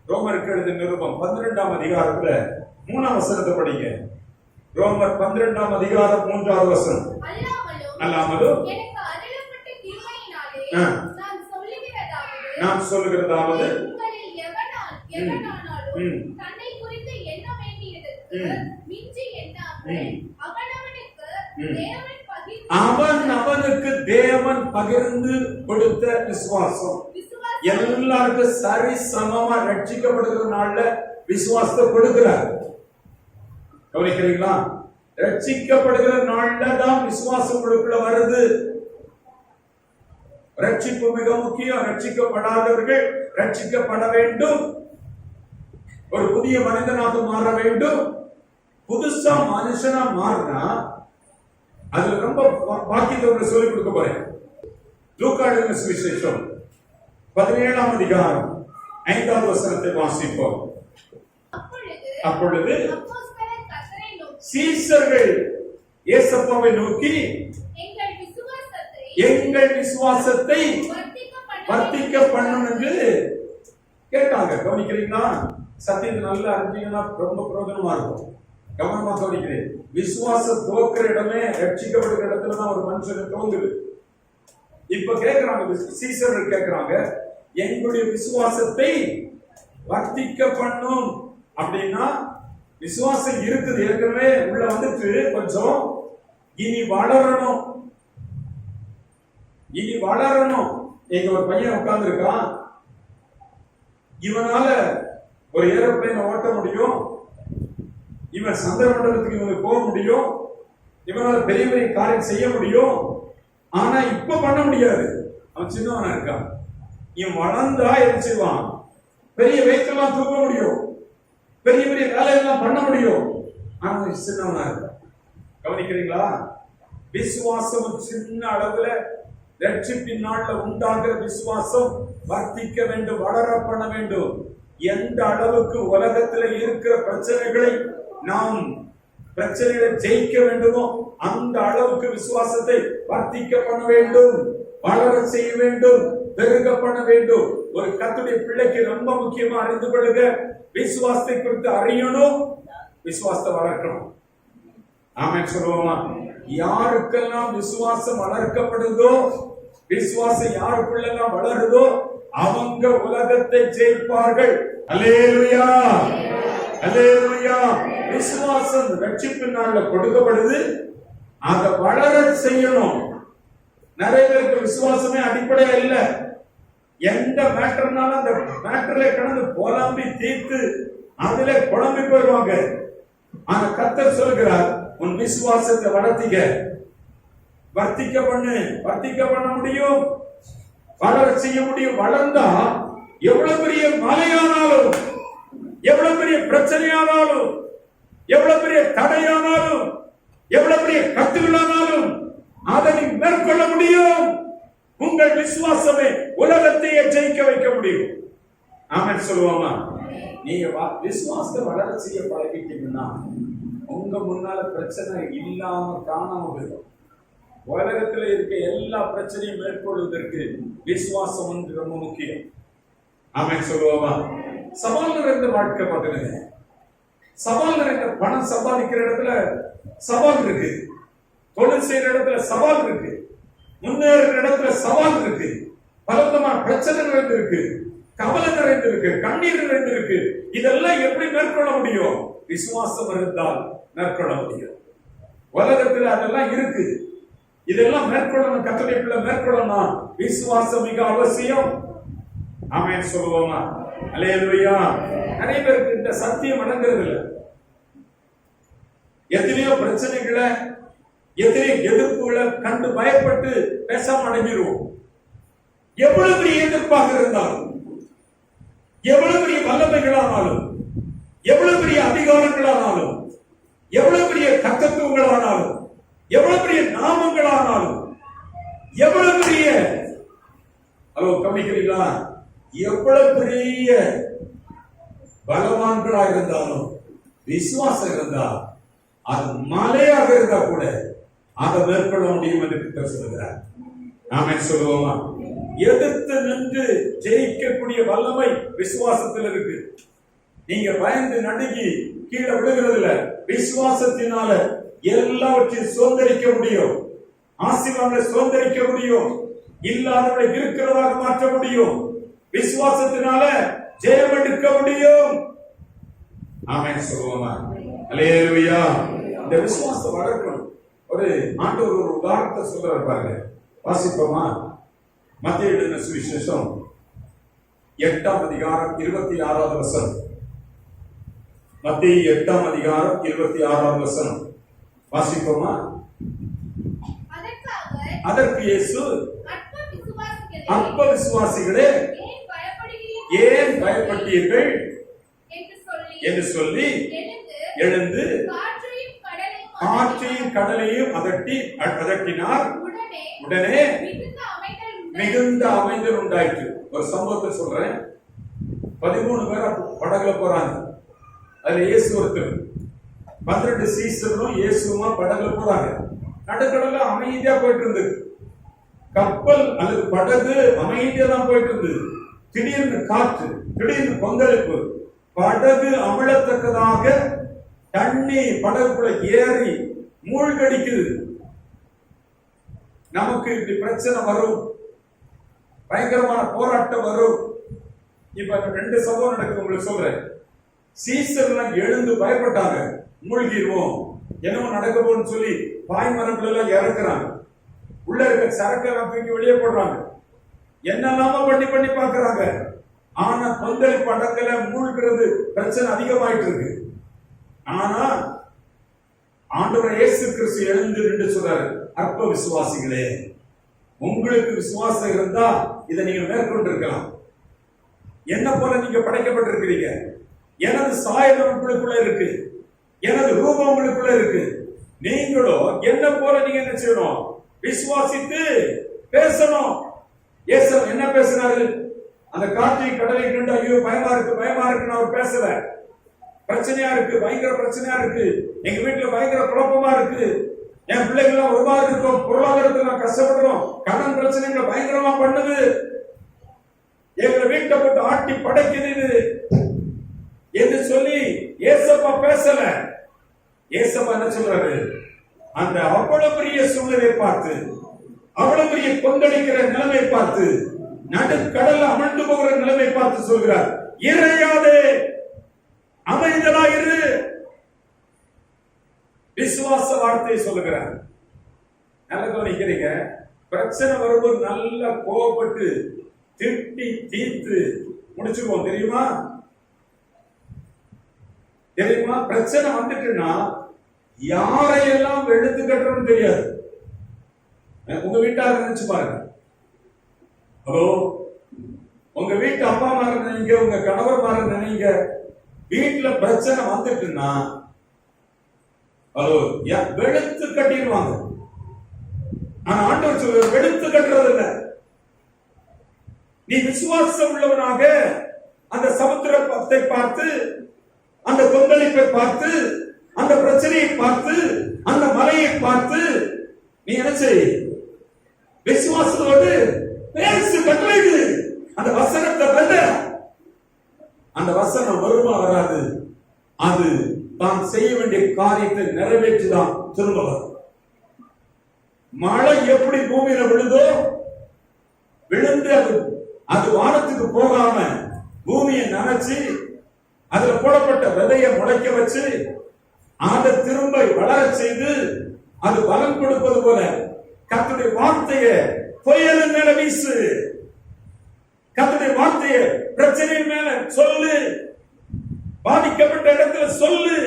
ரோமருக்கு எழுதிய நிருபம் 12ஆம் அதிகாரத்துல 3ஆம் வசனத்தை படிங்க. ரோமர் 12ஆம் அதிகாரம் 3வது வசனம். அல்லாமலும் நான் சொல்லுகிறதாவது அவனுக்கு தேவன் பகிர்ந்து கொடுத்த விசுவாசம். எல்லாருக்கும் சரி சமமா ரட்சிக்கப்படுகிற நாள்ல விசுவாசத்தை கொடுக்கிறார். கவனிக்கிறீங்களா? ரட்சிக்கப்படுகிற நாள்ல தான் விசுவாசம் உங்களுக்குள்ள வருது. ரட்சிப்பு மிக முக்கியம். ரட்சிக்கப்படாதவர்கள் ரட்சிக்கப்பட வேண்டும். ஒரு புதிய மனிதனாக மாற வேண்டும். புதுசா மனுஷனா மாறினா அது ரொம்ப பாக்கியத்தை சொல்லிக் கொடுக்க போறேன். லூக்கா எழுதின சுவிசேஷம் 17ஆம் அதிகாரம் 5வது வசனத்தை வாசிப்போம். அப்பொழுது சீஷர்கள் இயேசுவை நோக்கி எங்கள் விசுவாசத்தை வர்த்திக்க பண்ணும் என்று கேட்டாங்க. கவனிக்கிறீங்களா? சத்தியத்தை நல்லா அறிஞ்சீங்கன்னா ரொம்ப பிரயோஜனமா இருக்கும். கவனமா கவனிக்கிறேன். விசுவாசம் தோக்கிற இடமே ரட்சிக்கப்படுகிற இடத்துலதான் ஒரு மனுஷனுக்கு தோங்குது. இப்ப கேட்கிறாங்க, சீஷர்கள் கேட்கிறாங்க, எங்களுடைய விசுவாசத்தை வர்த்திக்க பண்ணும். அப்படின்னா விசுவாசம் இருக்குது, ஏற்கனவே உள்ள வந்துட்டு கொஞ்சம் இனி வளரணும். இனி வளரணும். இங்க ஒரு பையன் உட்கார்ந்து இருக்கான். இவனால ஒரு ஏரோப்ளேனை ஓட்ட முடியும். இவன் சந்திர மண்டலத்துக்கு இவனுக்கு போக முடியும். இவனால பெரிய பெரிய காரியம் செய்ய முடியும். ஆனா இப்ப பண்ண முடியாது. அவன் சின்னவனா இருக்கான். இவன் வளர்ந்தா என்ன செய்வான்? பெரிய வெயிட்டெல்லாம் தூக்க முடியும். பெரிய பெரிய வேலையெல்லாம் பண்ண முடியும். ஆனா சின்னவனா இருக்கான். கவனிக்கிறீங்களா? விசுவாசம் சின்ன அளவுல ரட்சிப்பின் நாள்ல உண்டாகிற விசுவாசம் வர்த்திக்க வேண்டும், வளர பண்ண வேண்டும். எந்த அளவுக்கு உலகத்துல இருக்கிற பிரச்சனைகளை நாம் பிரச்சனைகளை ஜெயிக்க வேண்டுமோ அந்த அளவுக்கு விசுவாசத்தை வர்த்திக்க பண்ண வேண்டும், வளர செய்ய வேண்டும், பெருக பண்ண வேண்டும். ஒரு கர்த்தருடைய பிள்ளைக்கு ரொம்ப முக்கியமா அறிந்து கொள்ளுங்க, விசுவாசத்தை குறித்து அறியணும், விசுவாசத்தை வளர்க்கணும். ஆமென் சொல்லுவோமா? யாருக்கெல்லாம் விசுவாசம் வளர்க்கப்படுதோ, விசுவாசம் யாருக்குள்ளெல்லாம் வளருதோ அவங்க உலகத்தை ஜெயிப்பார்கள். அல்லேலூயா, அல்லேலூயா. விசுவாசம் ரட்சிப்பின் நாள்ல கொடுக்கப்படுது. அதை வளர செய்யணும். நிறைய பேருக்கு விசுவாசமே அடிப்படையா இல்ல. எந்த மேட்டர்னாலும் அந்த மேட்டர்ல கடந்து புலம்பி தீர்த்து அதுல குழம்பி போயிடுவாங்க. ஆனா கர்த்தர் சொல்கிறார், உன் விசுவாசத்தை வளர்த்திக்க, வர்த்திக்க பண்ணு. வர்த்திக்க பண்ண முடியும், வளர செய்ய முடியும். வளர்ந்தா எவ்வளவு பெரிய மலையானாலும், எவ்வளவு பெரிய பிரச்சனையானாலும், எவ்வளவு பெரிய தடையானாலும், எவ்வளவு பெரிய கட்டுகளானாலும் அதை நீ மேற்கொள்ள முடியும். விசுவாசமே உலகத்தையே ஜெயிக்க வைக்க முடியும். ஆமென் சொல்லுவோமா? நீங்க விசுவாசத்தை வளர செய்ய பழகிட்டீங்கன்னா உங்க முன்னால பிரச்சனை இல்லாம காணாம போயிடும். உலகத்துல இருக்க எல்லா பிரச்சனையும் மேற்கொள்வதற்கு விசுவாசம் வந்து ரொம்ப முக்கியம். ஆமென் சொல்லுவோமா? சவால் நிறைந்த வாழ்க்கை பார்த்துங்க. சவால் நிறைந்த பணம் சம்பாதிக்கிற இடத்துல சவால் இருக்கு, தொழில் செய்யற இடத்துல சவால் இருக்கு, முன்னேற இடத்துல சவால் இருக்கு, பலவிதமான பிரச்சனை நிறைந்திருக்கு, கவலை நிறைந்திருக்கு, கண்ணீர் நிறைந்திருக்கு. இதெல்லாம் எப்படி மேற்கொள்ள முடியும்? விசுவாசம் இருந்தால் மேற்கொள்ள முடியும். உலகத்தில் அதெல்லாம் இருக்கு. இதெல்லாம் மேற்கொள்ளணும். கர்த்தருடைய பிள்ளை மேற்கொள்ளணும். விசுவாசம் மிக அவசியம். ஆமென் சொல்லுவோமா? அல்லேலூயா. நிறைய பேருக்கு இந்த சத்தியம் அடங்குறது இல்லை. எத்தனையோ பிரச்சனைகளை, எத்தனையோ எதிர்ப்புகளை கண்டு பயப்பட்டு பேசாம அடங்கிடுவோம். எவ்வளவு பெரிய எதிர்ப்பாக இருந்தாலும், எவ்வளவு பெரிய வல்லமைகளானாலும், எவ்வளவு பெரிய அதிகாரங்களானாலும், எவ்வளவு பெரிய கர்த்தத்துவங்களானாலும், எவ்வளவு பெரிய நாமங்களானாலும், எவ்வளவு பெரிய கவனிக்கிறீங்களா, எவ்வளவு பெரிய பலவான்களா இருந்தாலும் விசுவாசம் இருந்தா அது மலையாக இருந்தா கூட அதை மேற்கொள்ள முடியும் என்று கர்த்தர் சொல்கிறார். ஆமென் சொல்லுவோமா? எதிர்த்து நின்று ஜெயிக்கக்கூடிய வல்லமை விசுவாசத்தில் இருக்கு. நீங்க பயந்து நடுங்கி கீழே விழுகிறதுல விசுவாசத்தினால எல்லாவற்றையும் சுதந்திரிக்க முடியும். ஆசீர்வாதங்களை சுதந்திரிக்க முடியும். இல்லாதவர்களை இருக்கிறதாக மாற்ற முடியும். விசுவாசத்தினால ஜெயம் எடுக்க முடியும். ஆமென் சொல்லுவோமா? அல்லேலூயா. இந்த விசுவாசம் வளர்க்கணும். ஒரு ஆண்டவர் ஒரு உதாரணத்தை சொல்றாரு பாருங்க. வாசிப்போமா? மத்தேயு எழுதின சுவிசேஷம் 8ஆம் அதிகாரம் 26வது வசனம். மத்தேயு 8ஆம் அதிகாரம் 26வது வசனம் வாசிப்போமா? அதற்கு இயேசு, அற்ப விசுவாசிகளே ஏன் பயப்பட்டீர்கள் என்று சொல்லி எழுந்து காற்றையும் கடலையும் அதட்டினார். உடனே மிகுந்த அமைதல் உண்டாயிற்று. ஒரு சம்பவத்தை சொல்றேன். 13 பேர் படகுல போறாங்க. அதுல இயேசு ஒருத்தர். 12 சீசரும் இயேசுமா படகுல போறாங்க. நடுக்கடல அமைதியா போயிட்டு இருந்தது. கப்பல் அல்லது படகு அமைதியா தான் போயிட்டு இருந்தது. திடீர்னு காற்று, திடீர்னு கொந்தளிப்பு, படகு அமிழத்தக்கதாக தண்ணி படகுக்குள்ள ஏறி மூழ்கடிக்குது. நமக்கு இப்படி பிரச்சனை வரும், பயங்கரமான போராட்டம் வரும். இப்ப 2 சம்பவம் நடக்குது உங்களுக்கு சொல்றேன். சீசர்லாம் எழுந்து பயப்பட்டாங்க, மூழ்கிடுவோம், என்னமோ நடக்க போன்னு சொல்லி பாய்மரங்கள் எல்லாம் இறக்குறாங்க. உள்ள இருக்க சரக்கெல்லாம் தூக்கி வெளியே போடுறாங்க. என்னெல்லாம பண்ணி பாக்குறாங்க. ஆனா கொந்தளிப்பு அடங்கல, மூழ்கிறது, பிரச்சனை அதிகமாயிட்டு இருக்கு. ஆனா ஆண்டவர் இயேசு கிறிஸ்து எழுந்து நின்று சொல்றாரு, அற்ப விசுவாசிகளே, உங்களுக்கு விசுவாசம் இருந்தா இதை நீங்க மேற்கொண்டு இருக்கலாம். என்ன போல நீங்க படைக்கப்பட்டிருக்கிறீங்க. எனது சாயல் உங்களுக்குள்ள இருக்கு, எனது ரூபம் உங்களுக்குள்ள இருக்கு. நீங்களும் என்ன போல நீங்க என்ன செய்யணும்? விசுவாசித்து பேசணும். இயேசு என்ன பேசினாரு? அந்த காற்றை கடலை கண்டு ஐயோ பயமா இருக்குன்னு அவர் பேசல. பிரச்சனையா இருக்கு, பயங்கர பிரச்சனையா இருக்கு, எங்க வீட்டுல பயங்கர குழப்பமா இருக்கு, என் பிள்ளைகள் ஒரு மாதிரி இருக்கும், பொருளாதாரத்துல கஷ்டப்படுறோம், கடன் பிரச்சனைகளை பயங்கரமா பண்ணுது, எங்களை வீட்டை போட்டு ஆட்டி படைக்குது என்று சொல்லி ஏசப்பா பேசல. ஏசப்பா என்ன சொல்றாரு? அந்த அவ்வளவு பெரிய சூழ்நிலை பார்த்து, அவ்வளவு பெரிய கொந்தளிக்கிற நிலைமை பார்த்து, நடுக்கடல்ல அமர்ந்து போகிற நிலைமை பார்த்து சொல்கிறார், இறையாதே, அமைதலாயிரு. விசுவாச வார்த்தை சொல்லுகிறார். நல்ல கவனிக்கிறீங்க. பிரச்சனை வரும்போது நல்லா கோபப்பட்டு திட்டி தீர்த்து முடிச்சுக்குவோம். தெரியுமா? பிரச்சனை வந்துட்டுன்னா யாரையெல்லாம் வெளுத்து கட்டுறோம்னு தெரியாது. உங்க வீட்டார நினைச்சு பாருங்க. ஹலோ, உங்க வீட்டு அப்பா மார நினைங்க, உங்க கணவர் மார நினைங்க. வீட்டுல பிரச்சனை வந்துட்டுன்னா ஹலோ வெளுத்து கட்டிடுவாங்க. ஆனா ஆண்டவர் சொல்ற வெளுத்து கட்டுறது இல்ல, நீ விசுவாசம் உள்ளவனாக அந்த சமுத்திரத்தை பார்த்து, அந்த கொந்தளிப்பை பார்த்து, அந்த பிரச்சனையை பார்த்து, அந்த மலையை பார்த்து நீ என்ன செய்? விசுவாசத்தோடு பேசு, கட்டளையிடு. அந்த வசனத்தை வெல்ல. அந்த வசனம் வருமா வராது, அது தான் செய்ய வேண்டிய காரியத்தை நிறைவேற்றிதான் திரும்ப வரும். மழை எப்படி பூமியில விழுதோ, விழுந்து அது வானத்துக்கு போகாம பூமியை நனைச்சு அதுல போடப்பட்ட விதையை முளைக்க வச்சு அதை திரும்ப வளர செய்து அது பலம் கொடுப்பது போல கர்த்தருடைய வார்த்தையை புயலின் மேல வீசு. கர்த்தருடைய வார்த்தையை பிரச்சனை மேல சொல்லு. பாதிக்கப்பட்ட இடத்துல சொல்லு.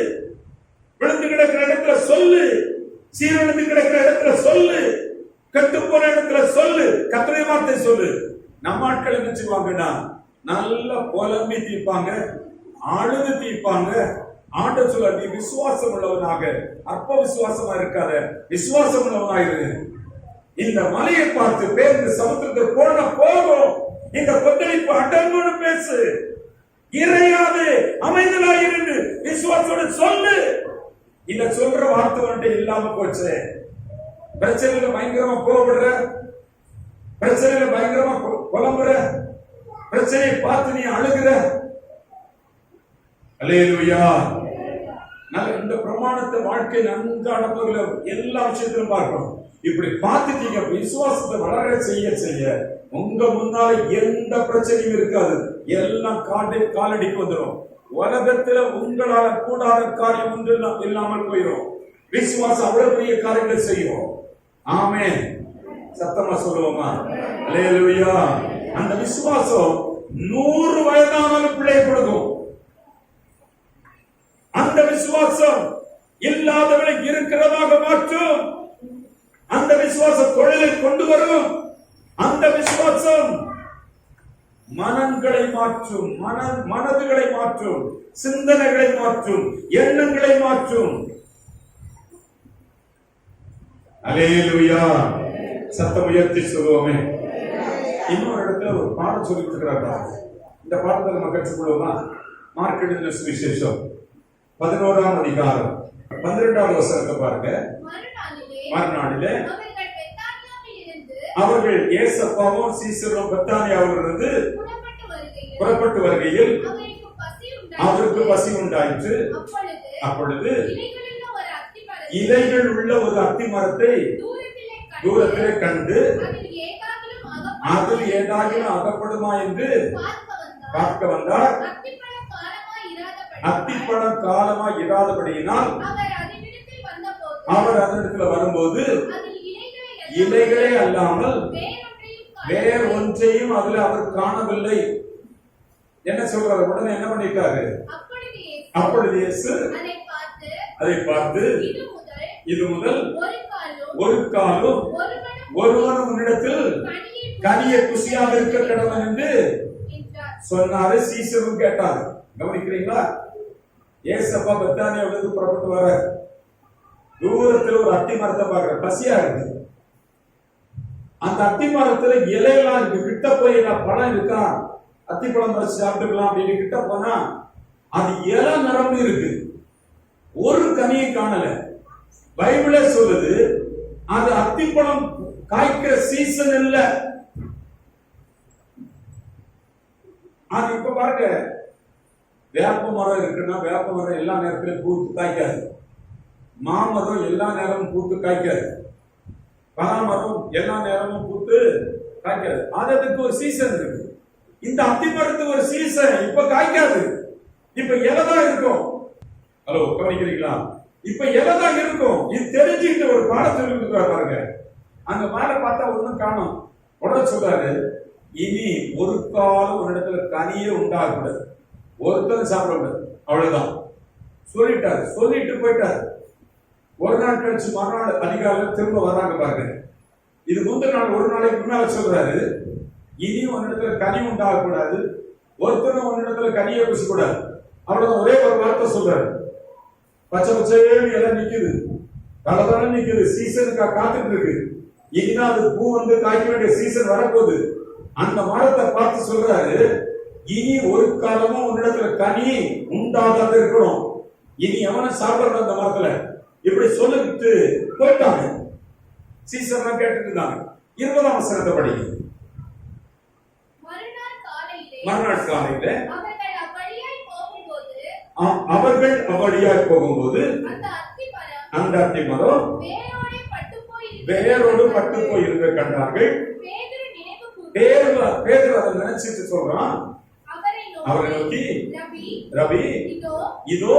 விழுந்து கிடக்கிற இடத்துல சொல்லு. சீரழிந்து கிடக்கிற இடத்துல சொல்லு. கெட்டு போன இடத்துல சொல்லு. கர்த்தருடைய வார்த்தை சொல்லு. நம்ம ஆட்கள் என்ன செய்வாங்கன்னா, நல்லா புலம்பி தீர்ப்பாங்க, அழுது தீர்ப்பாங்க. ஆண்ட சொல்ல, நீ விசுவாசம் உள்ளவனாக, அற்ப விசுவாசமா இருக்காத, விசுவாசம் உள்ளவனாயிரு. இந்த மலையை பார்த்து பேருந்து சமுத்திரத்தை போன போதும், இந்த கொந்தளிப்பு அடங்குன்னு பேசு, இறையாது அமைதலாயிருந்து விசுவாசோட சொல்லு. இந்த சொல்ற வார்த்தை வந்துட்டு இல்லாம போச்சு. பிரச்சனையில பயங்கரமா கோபப்படுற, பிரச்சனையில பயங்கரமா புலம்புற, பிரச்சனையை பார்த்து நீ அழுகிற. அல்லேலூயா. இந்த பிரமாணத்தை வாழ்க்கை நன்கு அனுபவங்கள எல்லா விஷயத்திலும் பார்க்கணும். இப்படி பார்த்துட்டீங்க, விசுவாசத்தை வளர செய்ய செய்ய உங்க முன்னால எந்த பிரச்சனையும் இருக்காது. எல்லாம் காலடிக்கு வந்துடும். உலகத்துல உங்களால கூடாத காரியம் ஒன்று இல்லாமல் போயிடும். விசுவாசம் அவ்வளவு பெரிய காரியங்களை செய்யும். ஆமென். சத்தமா சொல்லுவோமா? அல்லேலூயா. அந்த விசுவாசம் 100 வயதானாலும் பிள்ளை கொடுக்கும். அந்த விசுவாசம் இல்லாதவளை இருக்கிறதாக மாற்றும். அந்த விசுவாசம் தொழிலை கொண்டு வரும். அந்த விசுவாசம் மனங்களை மாற்றும், மனதுகளை மாற்றும், சிந்தனைகளை மாற்றும், எண்ணங்களை மாற்றும். அல்லேலூயா. சத்தம் உயர்த்தி சொல்லுவோமே. இன்னொரு இடத்துல ஒரு பாடம் சொல்லி கொடுக்கிறாங்க. இந்த பாடத்தை நம்ம கற்றுக்கொள்வோமா? மார்க் எழுதின சுவிசேஷம் 11ஆம் அதிகாரம் 12வது வசனத்தை பாருங்க. மறுநாளிலே அவர்கள் இயேசப்பாவும் சீசரும் பெத்தானியாவிலிருந்து புறப்பட்டு வருகையில் அவருக்கு பசி உண்டாயிற்று. அப்பொழுது இலைகள் உள்ள ஒரு அத்தி மரத்தை தூரத்திலே கண்டு அதில் ஏதாகிலும் அகப்படுமா என்று பார்க்க வந்தார். அத்திப்பழம் காலமா இராதபடியினால் அவர் அதனிடத்துல வரும்போது இலைகளே அல்லாமல் வேற ஒன்றையும் அதுல அவர் காணவில்லை. என்ன சொல்றாரு? உடனே என்ன பண்ணிட்டாரு? அப்பொழுது இயேசு அதை பார்த்து, இது முதல் ஒரு காலும் ஒருவனும் உன்னிடத்தில் கனியை குசியாக இருக்க கடவன் என்று சொன்னாரு. சீசரும் கேட்டாரு. கவனிக்கிறீங்களா? ஏசப்பா பெத்தானியாவிலிருந்து புறப்பட்டு வர தூரத்தில் ஒரு அத்தி மரத்தை பார்க்கிற, பசியா இருக்கு. அந்த அத்தி மரத்துல இலையெல்லாம் இருக்கு. கிட்ட போய் பழம் இருக்கா, அத்திப்பழம் பறிச்சு சாப்பிட்டுக்கலாம் அப்படின்னு கிட்ட போனா அது இலை நிரம்பி இருக்கு. ஒரு கனியை காணல. பைபிளே சொல்லுது அது அத்திப்பழம் காய்க்கிற சீசன் இல்ல. அது இப்ப பாருங்க, வேப்ப மரம் இருக்குன்னா வேப்ப மரம் எல்லா நேரத்திலும் பூத்து காய்க்காது. மாமரம் எல்லா நேரமும் பூத்து காய்க்காது. பலாமரம் எல்லா நேரமும் பூத்து காய்க்காது. அதுக்கு ஒரு சீசன் இருக்கு. இந்த அத்தி மரத்துக்கு ஒரு சீசன். இப்ப காய்க்காது. இப்ப இலைதான் இருக்கும். ஹலோ, கவனிக்கிறீங்களா? இப்ப இலைதான் இருக்கும். இது தெரிஞ்சுக்கிட்டு ஒரு பாடத்தை பாருங்க. அங்க மேல பார்த்தா ஒண்ணும் காணும். உடனே சொல்றாரு, இனி ஒரு காலம் ஒரு இடத்துல கனியே உண்டாகக்கூடாது, ஒருத்தர் சாப்பிடக்கூடாது. அவ்வளவுதான் சொல்லிட்டாரு. சொல்லிட்டு போயிட்டாரு. ஒரு நாள் கழிச்சு மறுநாள் அதிகாலையில் திரும்ப வர்றாங்க பாருங்க. இது முந்தின நாள் ஒரு நாளைக்கு முன்னால சொல்றாரு, இனியும் ஒரு இடத்துல கனி உண்டாகக்கூடாது, ஒருத்தரும் ஒரு இடத்துல கனியை பூசக்கூடாது. அவ்வளவுதான். ஒரே ஒரு வார்த்தை சொல்றாரு. பச்சை பச்சையே எல்லாம் நிக்குது, தளதள நிக்குது, சீசனுக்காக காத்துட்டு இருக்கு. இனிதான் அது பூ வந்து காய்க்க வேண்டிய சீசன் வரப்போகுது. அந்த மரத்தை பார்த்து சொல்றாரு, இனி ஒரு காலமும் உன்னிடத்துல கனி உண்டாகாது இருக்கணும், இனி எவனும் சாப்பிடணும் அந்த மரத்துல, இப்படி சொல்லிட்டு போயிட்டாங்க. சீசர்லாம் கேட்டுட்டு இருந்தாங்க. 20ஆம் வசனத்தை படிங்க. மறுநாள் காலையில அவர்கள் அவ்வழியாய் போகும்போது அந்த அத்தி மரம் வேரோடு பட்டு போயிருக்க கண்டார்கள். பேதுரு அதை நினைச்சிட்டு சொல்றான், அவரை நோக்கி, ரபி, இதோ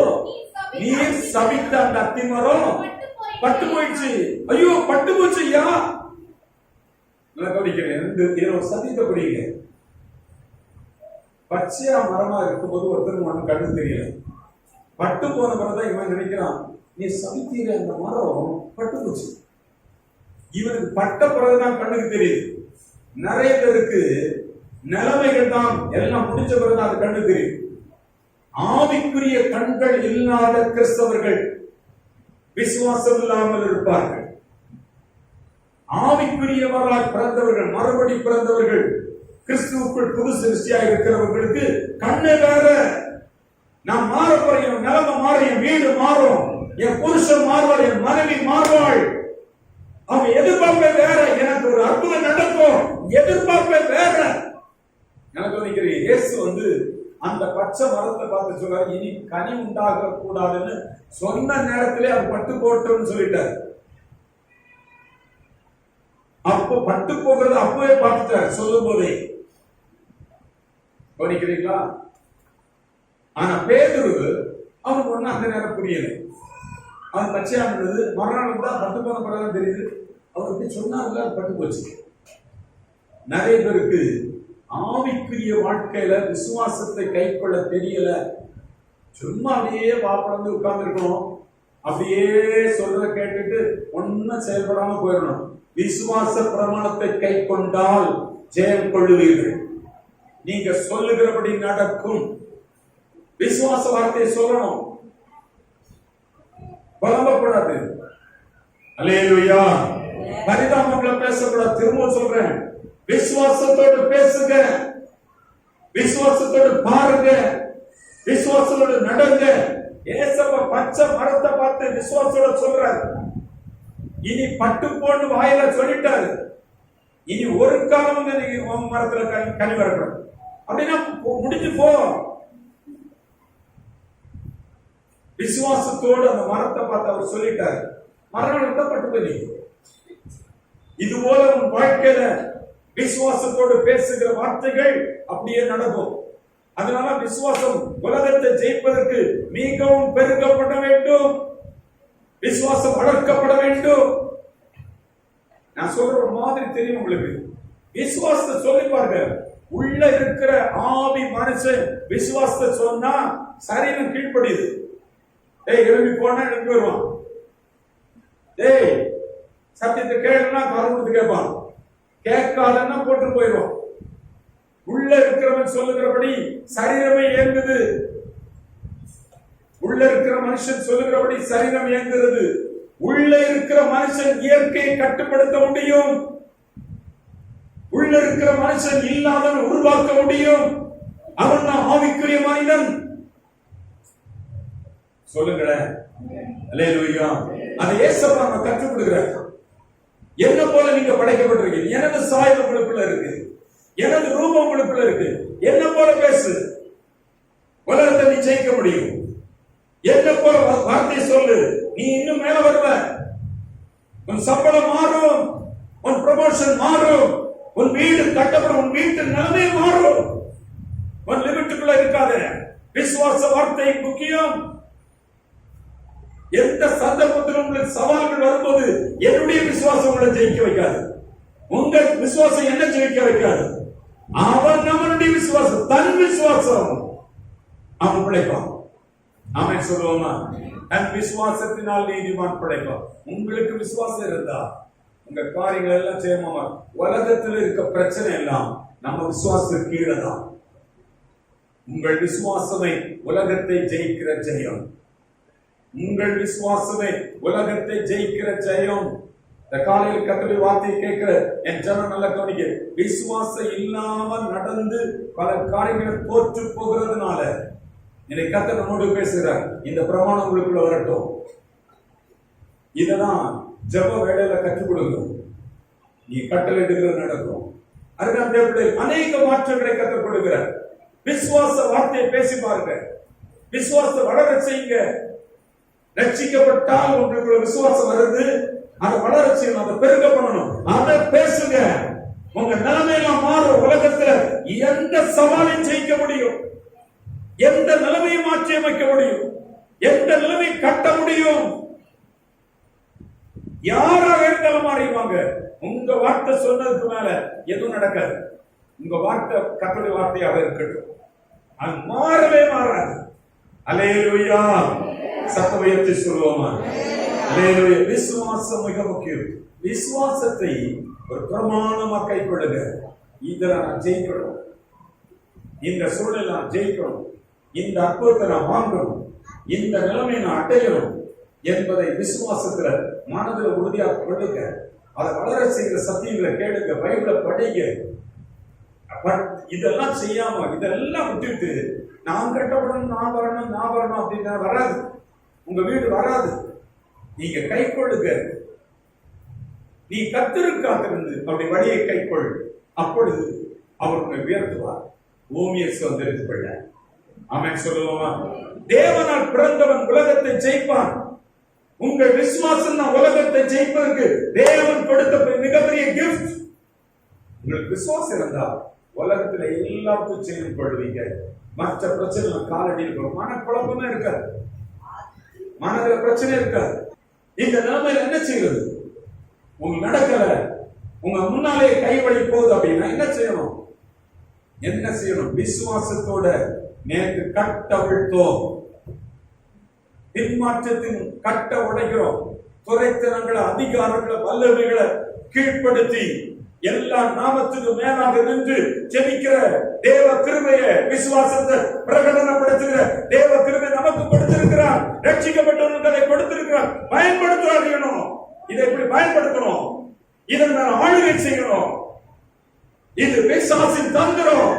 நீர் சபித்த அந்த அத்தி மரம் பட்டு போயிடுச்சு. ஐயோ, பட்டு போச்சு ஐயா. நான் கவனிக்கிறேன், சத்தியத்தை புரியுங்க. பச்சையா மரமா இருக்கும்போது ஒருத்தருக்கு ஒண்ணு கண்ணு தெரியல. பட்டு போன பிறகுதான் இவன் நினைக்கிறான், நீ சமைத்தீர அந்த மரம் பட்டு போச்சு. இவனுக்கு பட்ட பிறகுதான் கண்ணுக்கு தெரியுது. நிறைய பேருக்கு நிலைமைகள் தான் எல்லாம் முடிஞ்ச பிறகுதான் அது கண்ணு தெரியும். ஆவிக்குரிய கண்கள் இல்லாத கிறிஸ்தவர்கள் விசுவாசம் இல்லாமல் இருப்பார்கள். ஆவிக்குரியவராய் பிறந்தவர்கள், மறுபடி பிறந்தவர்கள், கிறிஸ்துவுக்குள் புது சிருஷ்டியாக இருக்கிறவர்களுக்கு கண்ணு வேற. நான் மாற போறேன், என் நிலைமை மாறும், என் வீடு மாறும், என் புருஷன் மாறுவார், என் மனைவி மாறுவாள். அவன் எதிர்பார்ப்பே வேற. எனக்கு ஒரு அற்புதம் நடக்கும், எதிர்பார்ப்பே வேற. எனக்கு நினைக்கிறேன், இயேசு அந்த பச்சை மரத்தை பார்த்து சொல்றாரு, இனி கனி உண்டாக கூடாதுன்னு சொன்ன நேரத்திலே அது பட்டு போட்டோம்னு சொல்லிட்டாரு. அப்போ பட்டு போகிறது அப்பவே பார்த்துட்டாரு சொல்லும் போதே. கவனிக்கிறீங்களா? ஆனா பேதுரு அவனுக்கு ஒண்ணு அந்த நேரம் புரியல. அவன் பச்சையா இருந்தது, மறுநாள் தான் பட்டு போன பிறகு தெரியுது. அவருக்கு சொன்னாங்க பட்டு போச்சு. நிறைய பேருக்கு ஆவிக்குரிய வாழ்க்கையில விசுவாசத்தை கை கொள்ள தெரியல. சும்மா அப்படியே பாப்படந்து உட்கார்ந்து இருக்கணும், அப்படியே சொல்றத கேட்டுட்டு ஒன்னும் செயல்படாம போயிடணும். விசுவாச பிரமாணத்தை கை கொண்டால் ஜெயம் கொள்ளுவீர்கள். நீங்க சொல்லுகிறபடி நடக்கும். விசுவாச வார்த்தையை சொல்லணும், புலம்பக்கூடாது. அல்லேலூயா. பரிதாபங்களை பேசக்கூடாது. திரும்ப சொல்றேன், விசுவாசத்தோடு பேசுங்க, விசுவாசத்தோடு பாருங்க, விசுவாசத்தோடு நடங்க. ஏசப்பா பச்சை மரத்தை பார்த்து விசுவாசத்தோட சொல்றாரு, இனி பட்டு போட்டு வாயில சொல்லிட்டாரு, இனி ஒரு காலம் மரத்துல கனி வரக்கூடாது அப்படின்னா முடிஞ்சு போ. விசுவாசத்தோடு அந்த மரத்தை பார்த்து அவர் சொல்லிட்டாரு, மரம் பட்டு போய். இது போல உன் வாழ்க்கையில விசுவாசத்தோடு பேசுகிற வார்த்தைகள் அப்படியே நடக்கும். அதனால விசுவாசம் உலகத்தை ஜெயிப்பதற்கு மிகவும் பெருக்கப்பட வேண்டும், விசுவாசம் வளர்க்கப்பட வேண்டும். நான் சொல்ற ஒரு மாதிரி தெரியும் உங்களுக்கு. விசுவாசத்தை சொல்லி பாருங்க. உள்ள இருக்கிற ஆவி மனுஷன் விசுவாசத்தை சொன்னா சரீரம் கீழ்ப்படியுது. ஏய், எழுப்பி போனா எழுப்பி வருவான். ஏய், சத்தியத்தை கேளுன்னா கருத்து கேட்பான், கேட்காதன்னா போட்டு போயிடுவான். உள்ள இருக்கிறவன் சொல்லுகிறபடி சரீரமே இயங்குது. உள்ள இருக்கிற மனுஷன் சொல்லுகிறபடி சரீரம் இயங்குகிறது. உள்ள இருக்கிற மனுஷன் இயற்கையை கட்டுப்படுத்த முடியும். உள்ள இருக்கிற மனுஷன் இல்லாதவன் உருவாக்க முடியும். அவன் தான் ஆவிக்குரிய மனிதன். சொல்லுங்களேன். அல்லேலூயா. அதை ஏசப்பா நம்ம கற்றுக் கொடுக்கிறார். என்ன போல நீங்க படைக்கப்பட்டிருக்கீங்க, எனது சாயல் உங்களுக்குள்ள இருக்கு, எனது ரூபம் உங்களுக்குள்ள இருக்கு. என்ன போல பேசு, உலகத்தை நீ ஜெயிக்க முடியும். என்ன போல வார்த்தை சொல்லு, நீ இன்னும் மேல வருவ. உன் சம்பளம் மாறும், உன் ப்ரமோஷன் மாறும், உன் வீடு கட்டப்படும், உன் வீட்டு நிலைமை மாறும். உன் லிமிட்டுக்குள்ள இருக்காத. விசுவாச வார்த்தை முக்கியம். எந்த சந்தர்ப்பத்திலும் உங்களுக்கு சவால்கள் வரும்போது என்னுடைய விசுவாசம் உங்களை ஜெயிக்க வைக்காது, உங்க விசுவாசம் என்ன ஜெயிக்க வைக்காது. அவன் நம்மளுடைய விசுவாசம், தன் விசுவாசம் அவன் பிழைப்பான். ஆமென் சொல்லுவோமா? தன் விசுவாசத்தினால் நீதிமான் பிழைப்பான். உங்களுக்கு விசுவாசம் இருந்தா உங்க காரியங்கள் எல்லாம் செய்யமா. உலகத்தில் இருக்க பிரச்சனை எல்லாம் நம்ம விசுவாசத்துக்கு கீழே தான். உங்கள் விசுவாசமே உலகத்தை ஜெயிக்கிற ஜெயம். உங்கள் விசுவாசமே உலகத்தை ஜெயிக்கிற ஜெயம். இந்த காலையில் கர்த்தருடைய வார்த்தையை கேட்கிற என் ஜனம் நல்ல கவனிக்க. விசுவாசம் இல்லாமல் நடந்து பல காரியங்கள் தோற்று போகிறதுனால இன்னைக்கு கர்த்தர் நம்மோடு பேசுகிறார். இந்த பிரமாணம் உங்களுக்குள்ள வரட்டும். இததான் ஜெப வேளையில கற்றுக் கொடுங்க. நீ கட்டளையிடுகிறது நடக்கும். அதுதான் தேவனுடைய அநேக மாற்றங்களை கற்றுக் கொடுக்கிறார். விசுவாச வார்த்தையை பேசி பாருங்க. விசுவாசத்தை வளர செய்யுங்க. ரட்சிக்கப்பட்டால் உங்களுக்குள்ள விசுவாசம் வருது. அதை வளர செய்யணும், அதை பெருக பண்ணணும், அதை பேசுங்க. உங்க நிலைமையெல்லாம் மாறும். உலகத்துல எந்த சவாலையும் ஜெயிக்க முடியும், எந்த நிலைமையும் மாற்றி அமைக்க முடியும், எந்த நிலைமையை கட்ட முடியும். யாராக இருந்தாலும் மாறிடுவாங்க. உங்க வார்த்தை சொன்னதுக்கு மேல எதுவும் நடக்காது. உங்க வார்த்தை கர்த்தருடைய வார்த்தையாக இருக்கட்டும். அது மாறவே மாறாது. அல்லேலூயா. சத்தம் உயர்த்தி சொல்லுவோமா? அல்லேலூயா. விசுவாசம் மிக முக்கியம். விசுவாசத்தை ஒரு பிரமாணமா கைக்கொள்ளுங்க. இதுல நான் ஜெயிக்கணும், இந்த சூழலை நான் ஜெயிக்கணும், இந்த அற்புதத்தை நான் வாங்கணும், இந்த நிலைமை நான் அடையணும் என்பதை விசுவாசத்துல மனதில் உறுதியா கொள்ளுங்க. அதை வளர செய்கிற சத்தியங்களை கேளுங்க, பைபிளை படிங்க. இதெல்லாம் செய்யாம இதெல்லாம் விட்டுட்டு நான் கட்டப்படணும், நான் வரணும் அப்படின்னா வராது. உங்க வீடு வராது. நீங்க கை கொள்ளுங்க. நீ கத்திருந்து அப்படி வழியை கை கொள். அப்பொழுது அவர் உன்னை உயர்த்துவார். பூமியை சுதந்திரித்துக் கொள்ள. ஆமென் சொல்லுவோமா? தேவனால் பிறந்தவன் உலகத்தை ஜெயிப்பான். உங்கள் விசுவாசம் தான் உலகத்தை ஜெயிப்பதற்கு தேவன் கொடுத்த மிகப்பெரிய கிஃப்ட். உங்களுக்கு விசுவாசம் இருந்தா உலகத்துல எல்லாத்தையும் செய்து கொள்வீங்க. மற்ற பிரச்சனை காலடி இருக்கும். மனக்குழப்பமே இருக்காது, மனதுல பிரச்சனை இருக்காது. இந்த நிலைமையில என்ன செய்வது? உங்களுக்கு நடக்கல, உங்க முன்னாலே கைவழி போகுது அப்படின்னா என்ன செய்யணும்? என்ன செய்யணும்? விசுவாசத்தோட நேற்று கட்டவிழ்த்தோம், பின்மாற்றத்தின் கட்ட உடைக்கிறோம், துரைத்தனங்களை, அதிகாரங்களை, வல்லமைகளை கீழ்ப்படுத்தி எல்லா நாமத்துக்கு மேலாக நின்று ஜெபிக்கிற தேவ கிருபையை, விசுவாசத்தை பிரகடனப்படுத்துகிற தேவ கிருபை நமக்கு கொடுத்திருக்கிறார். ரட்சிக்கப்பட்டவர்களுக்கு அதை கொடுத்திருக்கிறார். பயன்படுத்தணும். இதை எப்படி பயன்படுத்தணும்? இதன் மேல ஆளுகை செய்யணும். இது பிசாசின் தந்திரம்.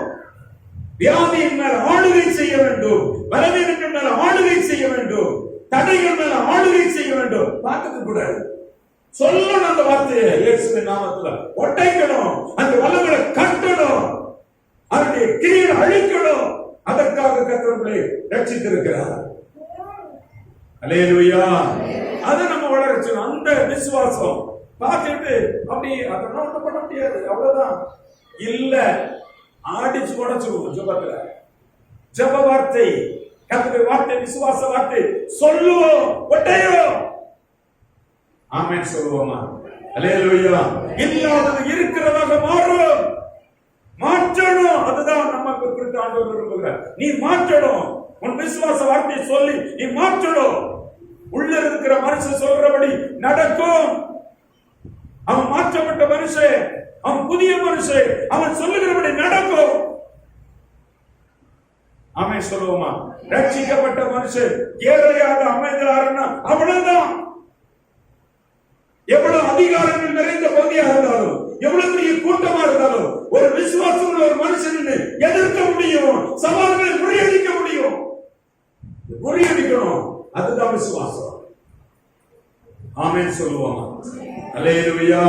வியாதியின் மேல ஆளுகை செய்ய வேண்டும், பலவீனத்தின் மேல ஆளுகை செய்ய வேண்டும், தடைகள் மேல ஆளுகை செய்ய வேண்டும். பார்க்க கூடாது. சொல்லணும் அந்த வார்த்தையை இயேசுவின் நாமத்துல ஒட்டைக்கணும். அந்த வல்லமையை கட்டணும், அவருடைய கிரியை அழிக்கணும். அதற்காக கர்த்தரை ரட்சித்திருக்கிறார். அல்லேலூயா. அதை நம்ம வளர்ச்சி. அந்த விசுவாசம் பார்த்துட்டு அப்படி அதெல்லாம் ஒன்றும் பண்ண முடியாது. அவ்வளவுதான். இல்ல ஆடிச்சு உடச்சுருவோம். ஜபத்துல ஜப வார்த்தை, கர்த்தருடைய வார்த்தை, விசுவாச வார்த்தை சொல்லுவோம், ஒட்டையும். ஆமென் சொல்லுவோமா? அல்லேலூயா. இல்லாதது இருக்கிறதாக மாறும். மாற்றணும். அதுதான் நமக்கு குறித்து ஆண்டவர் விரும்புகிறார். நீ மாற்றணும். உன் விசுவாச வார்த்தையை சொல்லி நீ மாற்றணும். உள்ள இருக்கிற மனுஷன் சொல்றபடி நடக்கும். அவன் மாற்றப்பட்ட மனுஷன், அவன் புதிய மனுஷன், அவன் சொல்லுகிறபடி நடக்கும். ஆமென் சொல்லுவோமா? ரட்சிக்கப்பட்ட மனுஷன் ஏழையாக அமைந்தாருன்னா அவ்வளவுதான். எவ்வளவு அதிகாரங்கள் நிறைந்த பகுதியாக இருந்தாலும், எவ்வளவு பெரிய கூட்டமா இருந்தாலும், ஒரு விசுவாசம் உள்ள ஒரு மனுஷன் எதிர்க்க முடியும், சவால்களை முறியடிக்க முடியும். முறியடிக்கணும். அதுதான் விசுவாசம். ஆமென் சொல்லுவோம். அல்லேலூயா.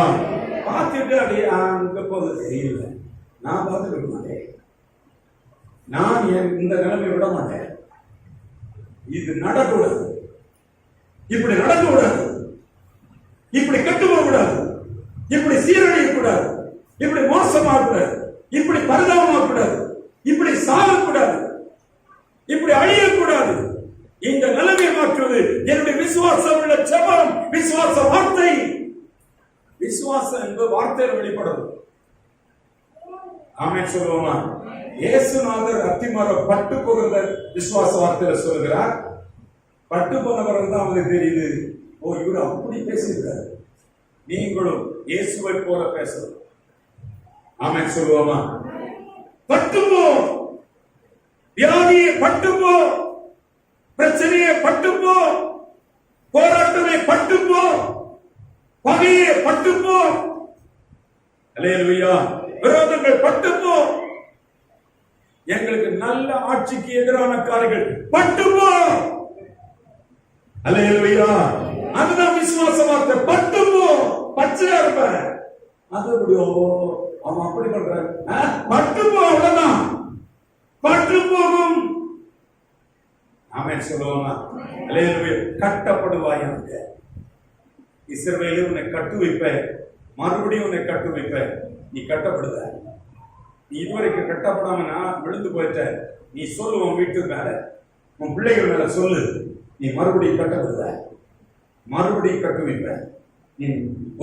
பார்த்துட்டு அப்படியே அங்க போகுது தெரியல, நான் பார்த்துக்க மாட்டேன், நான் இந்த நிலைமை விட மாட்டேன். இது நடக்கூடாது, இப்படி நடக்கக்கூடாது, இப்படி கெட்டு போகக்கூடாது, இப்படி சீரழிய கூடாது, இப்படி மோசமாக கூடாது, இப்படி பரிதாபமாக கூடாது, இப்படி சாகக்கூடாது, இப்படி அழியக்கூடாது. இந்த நிலைமை மாற்றுவது என்னுடைய விசுவாசம் உள்ள ஜெபம், விசுவாச வார்த்தை. விசுவாசம் என்பது வார்த்தையில் வெளிப்படும். ஆமென் சொல்லுவோமா? இயேசுநாதர் அத்திமரம் பட்டு போகிறத விசுவாச வார்த்தையில சொல்லுகிறார். பட்டு போனவர் தான் அவனுக்கு தெரியுது, ஓ இவர் அப்படி பேசியிருக்காரு, நீங்களும் இயேசுவை போல பேசணும். ஆமென் சொல்லுவோமா? பட்டுப்போ, வியாதியை பட்டுப்போ, பிரச்சனையை பட்டுப்போ, போராட்டமே பட்டுப்போ, பகையை பட்டு அல்லேலூயா. விரோதங்கள் பட்டுப்போ. எங்களுக்கு நல்ல ஆட்சிக்கு எதிரான காரியங்கள் பட்டுப்போ. அல்லேலூயா. அதுதான் விசுவாச வார்த்தை. பட்டுப்போ. பச்சையா இருப்பேன். அது எப்படியோ அவன் அப்படி பண்றான். பட்டுப்போ. அவ்வளவுதான். பட்டு போகும். ஆமென் சொல்லுவாங்க. அல்லேலூயா. கட்டப்படுவாயாக. இஸ்ரவேலே உன்னை கட்டு வைப்பேன், மறுபடியும் உன்னை கட்டு வைப்பேன். நீ கட்டப்படுத. நீ இதுவரைக்கும் கட்டப்படாமனா விழுந்து போயிட்ட. நீ சொல்லு உன் வீட்டு மேல, உன் பிள்ளைகள் மேல சொல்லு. நீ மறுபடியும் கட்டப்படுத, மறுபடியும் கட்டு வைப்பேன். நீ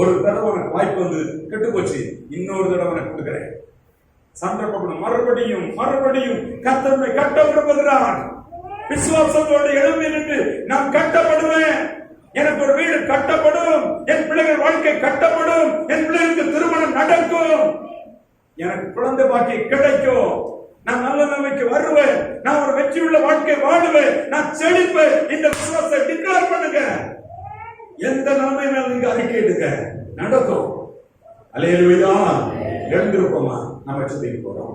ஒரு தடவை உனக்கு வாய்ப்பு வந்து கெட்டு போச்சு, இன்னொரு தடவை உனக்கு கொடுக்குறேன். சந்தர்ப்பப்படும். மறுபடியும் மறுபடியும் கர்த்தரை கட்ட விரும்புகிறான். விசுவாசத்தோடு எழும்பி நின்று நான் கட்டப்படுவேன். எனக்கு ஒரு வீடு கட்டப்படும், என் பிள்ளைகள் வாழ்க்கை கட்டப்படும், என் பிள்ளைகளுக்கு திருமணம் நடக்கும், எனக்கு குழந்தை பாக்கி கிடைக்கும், நான் நல்ல நிலைமைக்கு வருவேன், நான் ஒரு வெற்றியுள்ள வாழ்க்கை வாழுவேன், நான் செழிப்பேன். இந்த விசுவாசத்தை டிக்ளேர் பண்ணுங்க. எந்த நிலைமையில நீங்க அறிக்கையிடுங்க, நடக்கும். அல்லேலூயா. எழுந்திருப்போமா? நம்ம சிந்திக்க போறோம்.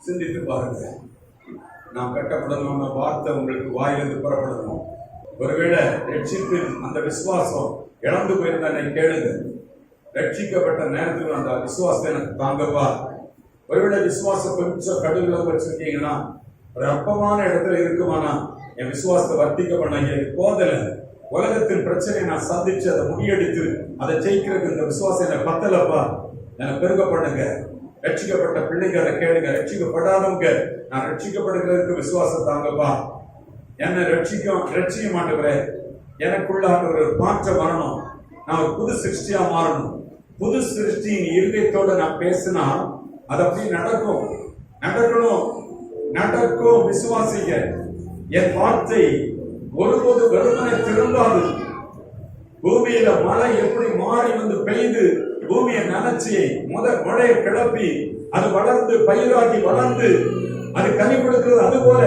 சிந்தித்து பாருங்க. நாம் கட்டப்படணும் வார்த்தை உங்களுக்கு வாயிலிருந்து புறப்படணும். ஒருவேளை ரட்சிப்பில் அந்த விசுவாசம் இழந்து போயிருந்தா கேளுங்க. ரட்சிக்கப்பட்ட நேரத்தில் அந்த விசுவாசத்தை எனக்கு தாங்கப்பா. ஒருவேளை விசுவாசம் கொஞ்சம் கடுகுல வச்சிருக்கீங்கன்னா, ஒரு அற்பமான இடத்துல இருக்குமானா என் விசுவாசத்தை வர்த்திக்க பண்ண போதல. உலகத்தின் பிரச்சனையை நான் சந்திச்சு அதை முறியடித்து அதை ஜெயிக்கிறதுக்கு இந்த விசுவாசம் எனக்கு பத்தலப்பா, எனக்கு பெருக பண்ணுங்க. ரட்சிக்கப்பட்ட பிள்ளைங்க அதை கேளுங்க. ரட்சிக்கப்படாதவங்க நான் ரட்சிக்கப்படுகிறதுக்கு விசுவாசம் தாங்கப்பா. என்னை ரட்சிக்க மாட்டேங்கிறேன். எனக்குள்ளாக ஒரு மாற்றம் வரணும். நான் ஒரு புது சிருஷ்டியா மாறணும். புது சிருஷ்டியின் இருதயத்தோட நான் பேசினா அது அப்படி நடக்கும். நடக்கணும், நடக்கும். விசுவாசிங்க. என் வார்த்தை ஒருபோது வெறுமனை திரும்பாது. பூமியில மழை எப்படி மாறி வந்து பெய்து பூமியை நனைச்சி மழையை கிளப்பி அது வளர்ந்து பயிராகி வளர்ந்து அது கனி கொடுக்கிறது, அது போல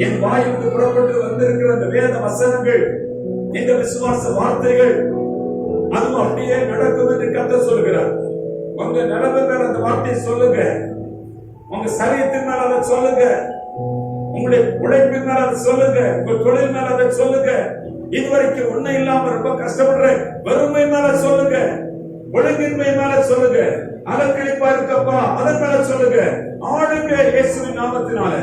என் வாயிற்கு புறப்பட்டு வந்திருக்கிற அந்த வேத வசனங்கள், இந்த விசுவாச வார்த்தைகள் அதுவும் அப்படியே நடக்கும் என்று கர்த்தர் சொல்கிறார். உங்க நிலவு மேல அந்த வார்த்தையை சொல்லுங்க. உங்க சரீரத்தின் மேல அதை சொல்லுங்க. உங்களுடைய உழைப்பின் மேல அதை சொல்லுங்க. உங்க தொழில் மேல அதை சொல்லுங்க. இதுவரைக்கும் உண்மை இல்லாம ரொம்ப கஷ்டப்படுற வறுமை மேல சொல்லுங்க. ஒழுங்கின்மை மேல சொல்லுங்க. அலக்கழிப்பா இருக்கப்பா, அதன் மேல சொல்லுங்க. ஆளுங்க இயேசுவின் நாமத்தினால.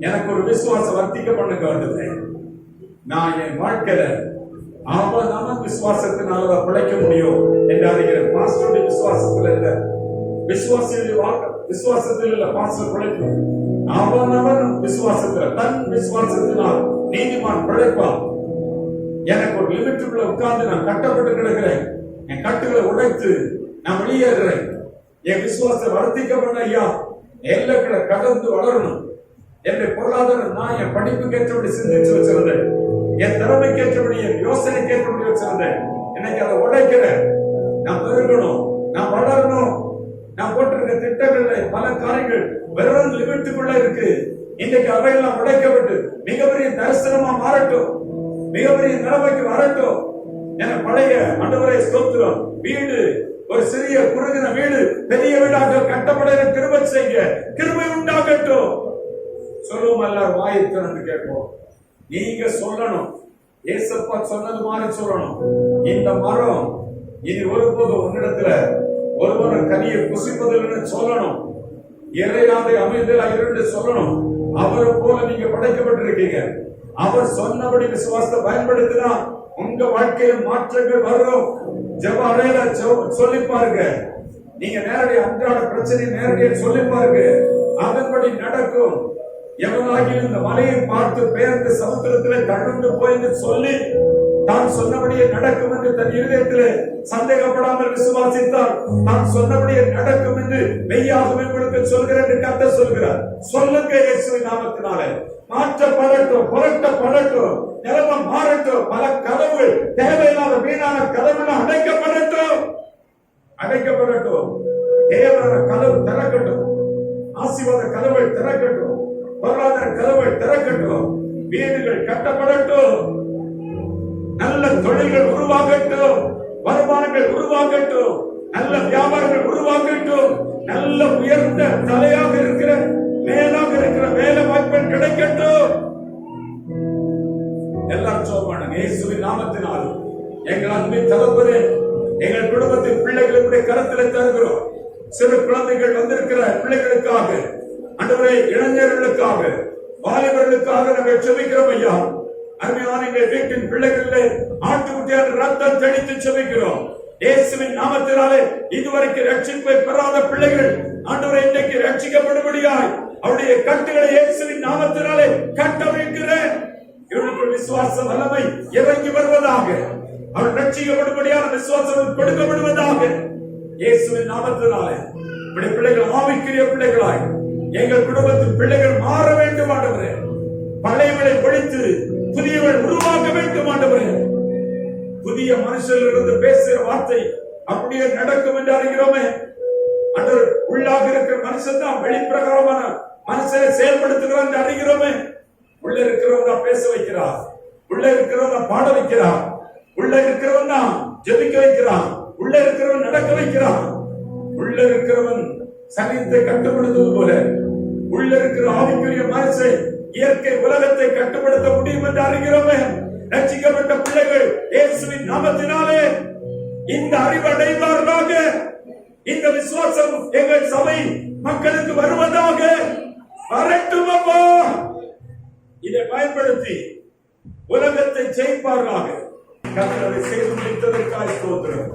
எனக்கு ஒரு விசுவாசம் வர்த்திக்க பண்ணுங்க ஆண்டவரே. நான் என் வாழ்க்கையில அவன் விசுவாசத்தினால பிழைக்க முடியும் என்று அறிகிறேன். பாஸ்டருடைய விசுவாசத்துல இல்ல, விசுவாசத்தில் இல்ல பாஸ்டர் பிழைக்கும். அவன் விசுவாசத்துல, தன் விசுவாசத்தினால் நீதிமான் பிழைப்பான். எனக்கு ஒரு லிமிட்டுக்குள்ள உட்கார்ந்து நான் கட்டப்பட்டு கிடக்கிறேன். என் கட்டுகளை உடைத்து நான் வெளியேறுறேன். என் விசுவாசம் வர்த்திக்கப்பட ஐயா, எல்லைகளை கடந்து வளரணும். என்னுடைய பொருளாதாரம் நான் என் படிப்புக்கு ஏற்றபடி சிந்திச்சு வச்சிருந்தேன். என் திறமைக்கு ஏற்றபடி, என் யோசனைக்கு ஏற்றபடி வச்சிருந்தேன். இன்னைக்கு அதை உடைக்கிறேன். நான் பெருகணும், நான் வளரணும். நான் போட்டிருக்க திட்டங்கள்ல பல காரியங்கள் வெறும் லிமிட்டுக்குள்ள இருக்கு. இன்னைக்கு அவையெல்லாம் உடைக்கப்பட்டு மிகப்பெரிய தரிசனமா மாறட்டும், மிகப்பெரிய நிலைமைக்கு வரட்டும். என பழைய ஆண்டவரே ஸ்தோத்திரம். வீடு ஒரு சிறிய குறுகின வீடு பெரிய வீடாக கட்டப்பட கிருபை செய்ய, கிருபை உண்டாகட்டும். சொல்லுவோம், எல்லாரும் வாயை திறந்து கேட்போம். நீங்க சொல்லணும், ஏசப்பா சொன்னது மாதிரி சொல்லணும். இந்த மரம் இனி ஒருபோதும் உன்னிடத்துல ஒருவன கனியை புசிப்பதில்லை சொல்லணும். இறையாதை அமைதலா இருந்து சொல்லணும். அவரை போல நீங்க படைக்கப்பட்டிருக்கீங்க. அவர் சொன்னபடி விசுவாசத்தை பயன்படுத்தினா உங்க வாழ்க்கையில் மாற்றங்கள் வரும். ஜெப அறையில சொல்லி பாருங்க. நீங்க நேரடி அன்றாட பிரச்சனை நேரடியாக சொல்லி பாருங்க. அதன்படி நடக்கும். எவனாகிலும் இந்த மலையை பார்த்து பெயர்ந்து சமுத்திரத்திலே தழுந்து போய் சொல்லி தான் சொன்னபடியே நடக்கும் என்று தன் இருதயத்திலே சந்தேகப்படாமல் விசுவாசித்தால் தான் சொன்னபடியே நடக்கும் என்று மெய்யாகவே உங்களுக்கு சொல்கிறேன் என்று கர்த்தர் சொல்கிறார். சொல்லுங்க இயேசுவின் நாமத்தினாலே. மாற்றப்படட்டும், புரட்டப்படட்டும், நிலைமை மாறட்டும். பல கதவுகள், தேவையில்லாத வீணான கதவுகள் அடைக்கப்படட்டும், அடைக்கப்படட்டும். தேவையான கதவு திறக்கட்டும். ஆசீர்வாத கதவுகள் திறக்கட்டும். பொருளாதார கதவுகள் திறக்கட்டும். வீடுகள் கட்டப்படட்டும். நல்ல தொழில்கள் உருவாகட்டும். வருமானங்கள் உருவாகட்டும். நல்ல வியாபாரங்கள் உருவாக்கட்டும். நல்ல உயர்ந்த தலையாக இருக்கிற மேலாக இருக்கிற வேலை வாய்ப்புகள் கிடைக்கட்டும். எல்லாரும் சொல்வாங்க இயேசுவின் நாமத்தினால் எங்கள் அன்பின் தகப்பனே, எங்கள் குடும்பத்தின் பிள்ளைகளுடைய கருத்தில் தருகிறோம். சிறு குழந்தைகள் வந்திருக்கிற பிள்ளைகளுக்காக, ஆண்டவரே, இளைஞர்களுக்காக, வாலிபர்களுக்காக நாங்கள் செபிக்கிறோம் ஐயா. அருமையான எங்கள் வீட்டின் பிள்ளைகளிலே ஆட்டுக்குட்டியான ரத்தம் தெளித்து செபிக்கிறோம். இயேசுவின் நாமத்தினாலே இதுவரைக்கும் ரட்சிப்பை பெறாத பிள்ளைகள் ஆண்டவரே இன்றைக்கு ரட்சிக்கப்படும்படியாய் அவருடைய கட்டுகளை இயேசுவின் நாமத்தினாலே கட்டமைக்கிறேன். இவர்களுக்கு விசுவாச வல்லமை இறங்கி வருவதாக, அவர் ரட்சிக்கப்படும்படியான விசுவாசம் கொடுக்கப்படுவதாக இயேசுவின் நாமத்தினாலே. பிள்ளைகள் ஆவிக்குரிய பிள்ளைகளாய் எங்கள் குடும்பத்தின் பிள்ளைகள் மாற வேண்டும் ஆண்டவரே. பழையவளை ஒழித்து புதியவள் உருவாக்க வேண்டும் ஆண்டவரே. புதிய மனுஷனிலிருந்து பேசுகிற வார்த்தை அப்படியே நடக்கும் என்று அறிகிறோமே. ஆண்டவர், உள்ளாக இருக்கிற மனுஷன் தான் வெளிப்பிரகாரமான மனுஷனை செயல்படுத்துகிறார் என்று அறிகிறோமே. உள்ள இருக்கிறவன் தான் பேச வைக்கிறார், உள்ள இருக்கிறவன் தான் பாட வைக்கிறார், உள்ள இருக்கிறவன் தான் ஜெபிக்க வைக்கிறான், உள்ள இருக்கிறவன் நடக்க வைக்கிறான். உள்ள இருக்கிறவன் சரீரத்தை கட்டுப்படுத்துவது போல உள்ள இருக்கிற ஆவிக்குரிய மனசை இயற்கை உலகத்தை கட்டுப்படுத்த முடியும் என்று அறிகிறோமே. ரட்சிக்கப்பட்ட பிள்ளைகள் இயேசுவின் நாமத்தினாலே இந்த அறிவடைவார்களாக. இந்த விசுவாசம் எங்கள் சபை மக்களுக்கு வருவதாக. வரட்டும் அப்பா. இதை பயன்படுத்தி உலகத்தை ஜெயிப்பார்களாக. கர்த்தரை செய்து முடித்ததற்காக ஸ்தோத்திரம்.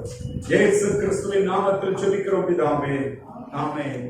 இயேசு கிறிஸ்துவின் நாமத்தில் ஜெபிக்கிறோம் பிதாவே. ஆமென்.